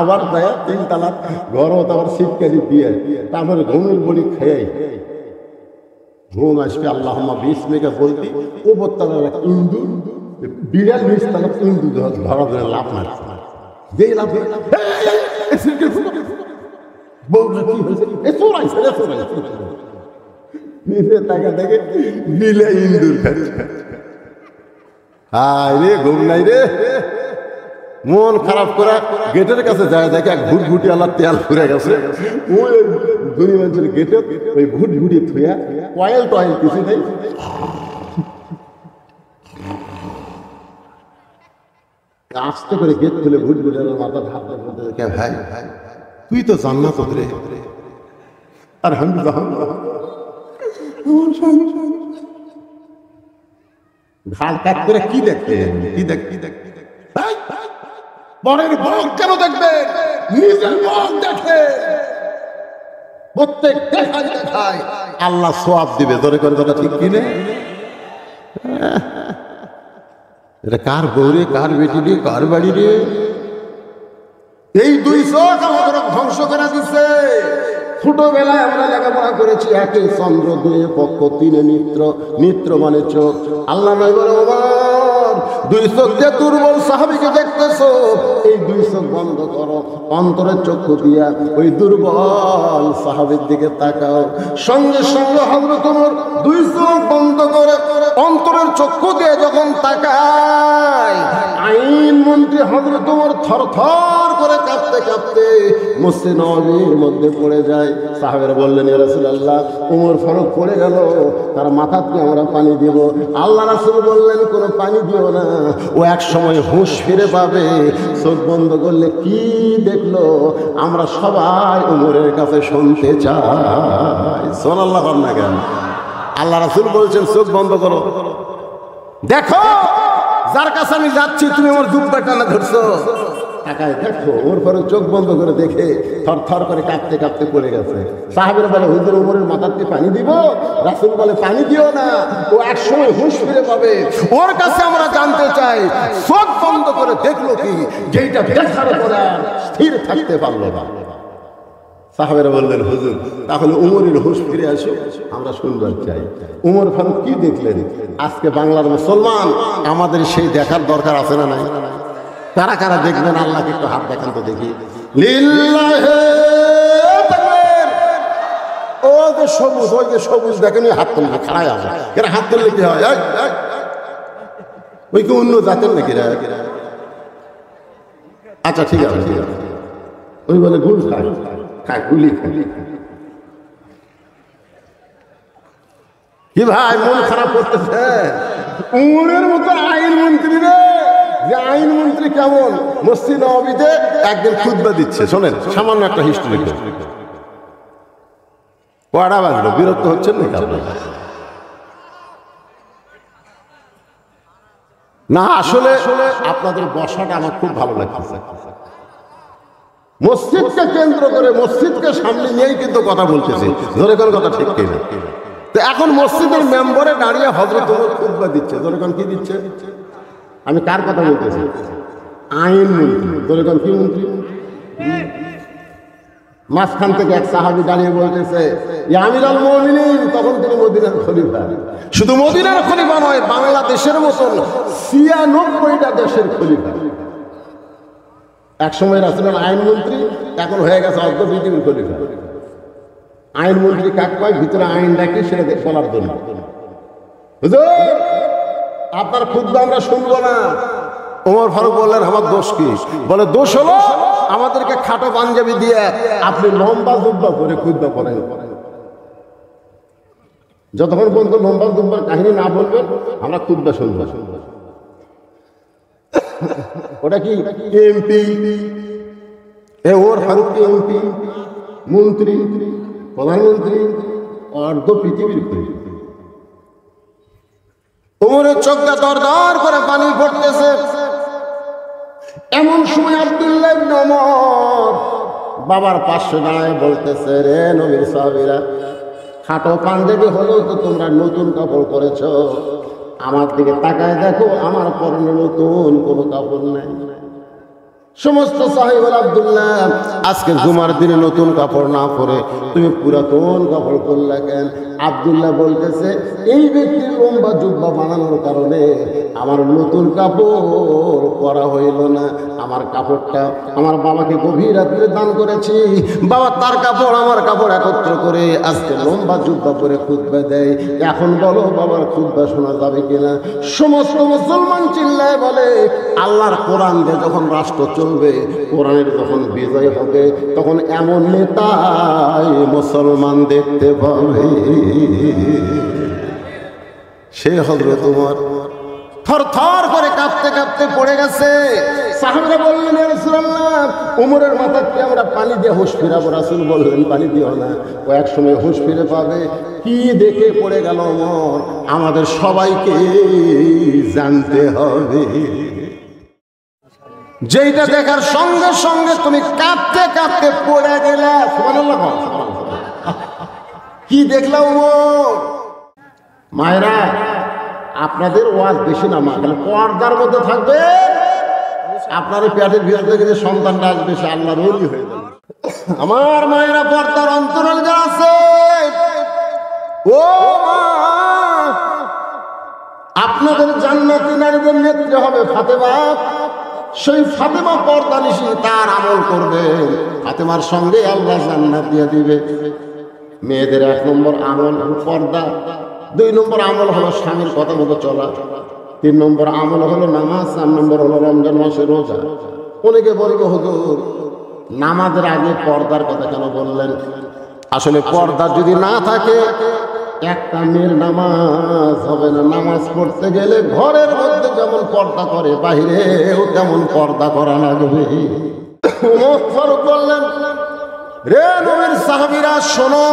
আবার দেয় 3 তলা ঘর, আবার শীতকালি দিয়ে, তারপরে ঘুমের বড়ি খেয়ে ঘুম আসবে। আল্লাহুম্মা বিসমিকা বলতি ও বত্তালা ইন্দু বিড়াল 20 তলা ইন্দু ধরা ধরে লাভ মারছে, যেই লাভ বউটা কি হয়েছে, এ চোরাইছে রে, চোরাইছে নিচে তাকে দেখে বিলে ইন্দুর খাচ্ছে। হায় রে, ঘুম নাই রে, মন খারাপ করে গেটের কাছে যায়, দেখে এক ভুটভুটি আল্লাহ তেল ফুরে গেছে। ওই ধনী মানুষের গেটে ওই ভুটভুটি থুয়া কয়েল টয়েল কিছু নেই, আস্তে করে গেট খুলে ভুটভুটি মাথা ধাপ বলতে, ভাই তুই তো জান্নাত রে, আর আমি ঘাল কাট করে কি দেখতে, কি দেখ পরের মুখ কেন দেখবেন, নিজের মুখ দেখে। প্রত্যেক দেখায় আল্লাহ সওয়াব দিবে। ধরে করে কথা ঠিক কিনে, এটা কার বউ রে, কার বেটি রে, কার বাড়ি রে? এই দুই চোখ আমাদের ধ্বংস করে দিচ্ছে। ছোটবেলায় আমরা লেখাপড়া করেছি, একে চন্দ্র, দুয়ে পক্ষ, তিনে নিত্র, নিত্র মানে চোখ। আল্লাহ নাই বলে আমার দুই চোখ দিয়ে দুর্বল সাহাবীকে দেখতেছো, এই দুই চোখ বন্ধ করো, অন্তরের চক্ষু দিয়া ওই দুর্বল সাহাবীর দিকে তাকাও। সঙ্গে সঙ্গে হযরত ওমর দুই চোখ বন্ধ করে অন্তরের চক্ষু দিয়ে যখন তাকায়, আইন মন্ত্রী হযরত ওমর থরথর করে কাঁপতে কাঁপতে মসজিদ নববীর মধ্যে পড়ে যায়। সাহাবীরা বললেন, ইয়া রাসূলুল্লাহ, ওমর ফারুক পড়ে গেল, তার মাথাতে আমরা পানি দিব। আল্লাহ রাসূল বললেন, কোনো পানি দিও না, ও এক সময় হুঁশ ফিরে পাবে। চোখ বন্ধ করলে কি দেখলো আমরা সবাই ওমরের কাছে শুনতে চাই। সুবহানাল্লাহ না কেন? আল্লাহ রাসূল বলছেন চোখ বন্ধ করো, দেখো যার কাছে আমি যাচ্ছি তুমি আমার জুব্বা টানা ধরছো। তাকায় দেখো, ওমর ফারুক চোখ বন্ধ করে দেখে থর থর করে কাঁপতে কাঁপতে পড়ে গেছে। সাহাবীরা বলে, হুজুর ওমরের মাথাতে পানি দিব? রাসূল বলে, পানি দিও না, ও এক সময় হুঁশ ফিরে পাবে, ওর কাছে আমরা জানতে চাই। চোখ বন্ধ করে দেখলো কি, যেটা দেখার পরে আর স্থির থাকতে পারলো না। সাহাবীরা বললেন, হুজুর তাহলে ওমরের হুঁশ ফিরে আসো, আমরা শুনতে চাই। ওমর ফারুক কি দেখলেন? আজকে বাংলার মুসলমান আমাদের সেই দেখার দরকার আছে না নাই? কারা কারা দেখবেন আল্লাহকে একটু হাত দেখান তো দেখি। লিল্লাহে তাকবীর। ও যে সবুজ, ওই যে সবুজ দেখেন, হাত তুলবে, খাড়ায় আছে, এরা হাত তুললে কি হয়? ওই কি অন্য জাতের নাকি? আচ্ছা ঠিক আছে, ঠিক আছে। ওই বলে গুল খায়, খায় গুলি খায়। কি ভাই মন খারাপ করতেছে? উমরের মতো আইন মন্ত্রী রে, যে আইন মন্ত্রী কেমন মসজিদ নববীতে একদিন খুতবা দিচ্ছে। শোনেন সামান্য একটা হিস্ট্রি। কয়টা বাজলো? বিরক্ত হচ্ছেন নাকি আপনারা? না আসলে আপনাদের বসাটা আমার খুব ভালো লাগছে। মসজিদকে কেন্দ্র করে, মসজিদকে সামনে নিয়েই কিন্তু কথা বলতেছি, ধরে কোন কথা ঠিক কিনা? তো এখন মসজিদের মেম্বারে দাঁড়িয়ে হযরত ওমর খুতবা দিচ্ছে। ধরে কোন কি দিচ্ছে? আমি কার কথা বলতেছি? আইন মন্ত্রী। ধরে কোন কি মন্ত্রী? মাঝখান থেকে এক সাহাবী দাঁড়িয়ে বলতেছে, ইয়া আমিরুল মুমিনিন। তখন তিনি মদিনার খলিফা। শুধু মদিনার খলিফা নয়, বাংলাদেশের মতন ৯৬টা দেশের খলিফা। এক সময় রাসূলের আইন মন্ত্রী, এখন হয়ে গেছে অর্ধ পৃথিবীর খলিফা। আইন মন্ত্রী কাক পায়, ভিতরে আইন ডাকি সেটা বলার জন্য। হুজুর আপনার খুতবা আমরা শুনবো না। ওমর ফারুক বললেন, আমার দোষ কি? বলে, দোষ হলো আমাদেরকে খাটো পাঞ্জাবি দিয়ে আপনি লম্বা জুব্বা পরে খুতবা করেন। যতক্ষণ পর্যন্ত লম্বা জুব্বার কাহিনী না বলবেন আমরা খুতবা শুনবো। ওটা কি এমপি? ওমর ফারুক কি এমপি, মন্ত্রী, প্রধানমন্ত্রী, অর্ধ পৃথিবীর খলিফা। ওমরের চোখটা দর দর করে পানি পড়তেছে। এমন সময় আব্দুল্লাহ ইবনে ওমর বাবার পাশে দাঁড়ায় বলতেছে, রে নবীর সাহাবীরা, খাটো পাঞ্জাবি হলেও তো তোমরা নতুন কাপড় পরেছো, আমার দিকে তাকায় দেখো, আমার পরনে নতুন কোনো কাপড় নেই। সমস্ত সাহাবী আব্দুল্লাহ, আজকে জুমার দিনে নতুন কাপড় না পরে তুমি পুরাতন কাপড় পরলে কেন? আব্দুল্লাহ বলতেছে, এই ব্যক্তির লম্বা জুব্বা বানানোর কারণে আমার নতুন কাপড় পরা হইল না। আমার কাপড়টা আমার বাবাকে গভীর রাত্রে দান করেছি, বাবা তার কাপড় আমার কাপড় একত্র করে আজকে লম্বা জুব্বা পরে খুতবা দেয়। এখন বলো বাবার খুতবা শোনা যাবে কিনা? সমস্ত মুসলমান চিল্লায় বলে, আল্লাহর কোরআন দিয়ে যখন রাষ্ট্র চলবে, কোরআনের যখন বিজয় হবে, তখন এমন নেতাই মুসলমান দেখতে পাবে। সে হযরত ওমর থর থর করে কাঁপতে কাঁপতে পড়ে গেছে। সাহাবীরা বললেন, ইয়া রাসূলুল্লাহ, ওমরের মাথাতে আমরা পানি দিয়ে হুঁশ ফিরাবো। রাসূল বললেন, পানি দিও না, ও এক সময় হুঁশ ফিরে পাবে। কি দেখে পড়ে গেল ওমর, আমাদের সবাইকে জানতে হবে। যেটা দেখার সঙ্গে সঙ্গে তুমি কাঁপতে কাঁপতে পড়ে গেলে। সুবহানাল্লাহ। কি দেখলাম ওমর? মায়েরা, আপনাদের ওয়াজ বেশি না, মা তাহলে পর্দার মধ্যে থাকবে। আপনার পেটের ভিতর থেকে যে সন্তানটা আসবে সে আল্লাহর ওলি হয়ে যাবে। আমার মায়েরা, পর্দার অন্তরাল যারা আছে, ও মা, আপনাদের জান্নাতি নারীদের নেত্রী হবে ফাতেমা। সেই ফাতেমা পর্দানিশী, তার আমল করবেন, ফাতেমার সঙ্গে আল্লাহ জান্নাত দিয়ে দিবে। মেয়েদের 1 নম্বর আমল হলো পর্দা, 2 নম্বর আমল হলো স্বামীর কথা মতো চলা, 3 নম্বর আমল হলো নামাজ, 4 নম্বর হলো রমজান মাসে রোজা। অনেকে বলবে হুজুর নামাজের আগে পর্দার কথা কেন বললেন? আসলে পর্দা যদি না থাকে একটা মেয়ের নামাজ হবে না। নামাজ পড়তে গেলে ঘরের মধ্যে যেমন পর্দা করে বাহিরেও তেমন পর্দা করা লাগবে। ফারুক বললেন, রে নবীর সাহাবীরা শোনো,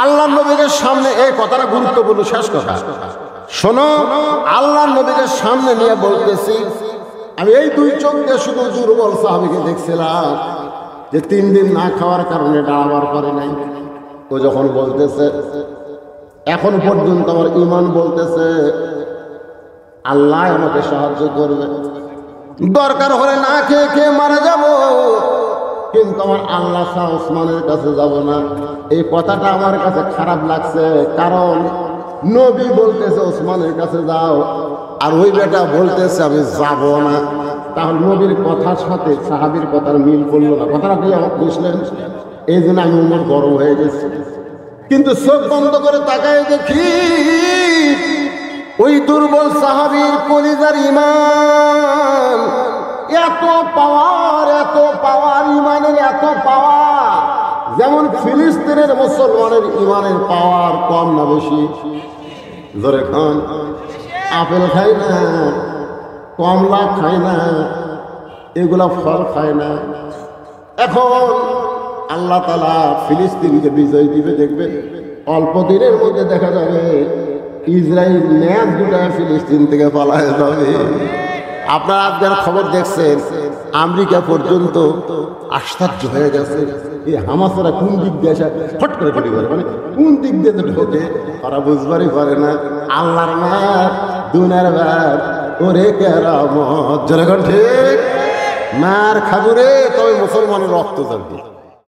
আল্লাহ নবীর সামনে, এই কথাটা গুরুত্বপূর্ণ, শেষ কথা শোনো, আল্লাহ নবীর সামনে নিয়ে বলতেছি, আমি এই 2 চোখ দিয়ে শুধু দুর্বল সাহাবীকে দেখছিলাম যে 3 দিন না খাওয়ার কারণে দাঁড়াবার পারে নাই। ও যখন বলতেছে এখন পর্যন্ত আমার ঈমান বলতেছে আল্লাহ আমাকে সাহায্য করবে, দরকার হলে না খেয়ে খেয়ে মারা যাব, কিন্তু আমার আল্লাহ শাহ ওসমানের কাছে যাব না। এই কথাটা আমার কাছে খারাপ লাগছে, কারণ নবী বলতেছে ওসমানের কাছে যাও, আর ওই বেটা বলতেছে আমি যাব না। তাহলে নবীর কথার সাথে সাহাবীর কথার মিল করলো না। কথাটা কি বুঝলেন? এই জন্য আমি উমর গরম হয়ে গেছি। কিন্তু চোখ বন্ধ করে তাকায় দেখি ওই দুর্বল সাহাবীর কলিজার ঈমান এত পাওয়ার, এত পাওয়ার, ঈমানের এত পাওয়ার, যেমন ফিলিস্তিনের মুসলমানের ঈমানের পাওয়ার কম না বেশি? জোরে খান। আপেল খায় না, কমলা খায় না, এগুলা ফল খায় না। এখন আল্লাহ তাআলা ফিলিস্তিনকে বিজয় দিবে, দেখবেন অল্প দিনের মধ্যে দেখা যাবে ইসরায়েল ন্যাজ দুটা ফিলিস্তিন থেকে পালায় যাবে। আপনারা আজকের খবর দেখছেন, আমেরিকা পর্যন্ত আশ্চর্য হয়ে গেছে এই হামাসরা কোন দিক দিয়ে এসে ফট করে ফটি করে, মানে কোন দিক দিয়ে ঢোকে তারা বুঝবারই পারে না। আল্লাহর মার দুনার বার ওরে কেরামত, জনগণ ঠিক মার খাবুরে, তবে মুসলমানের রক্ত যাবে।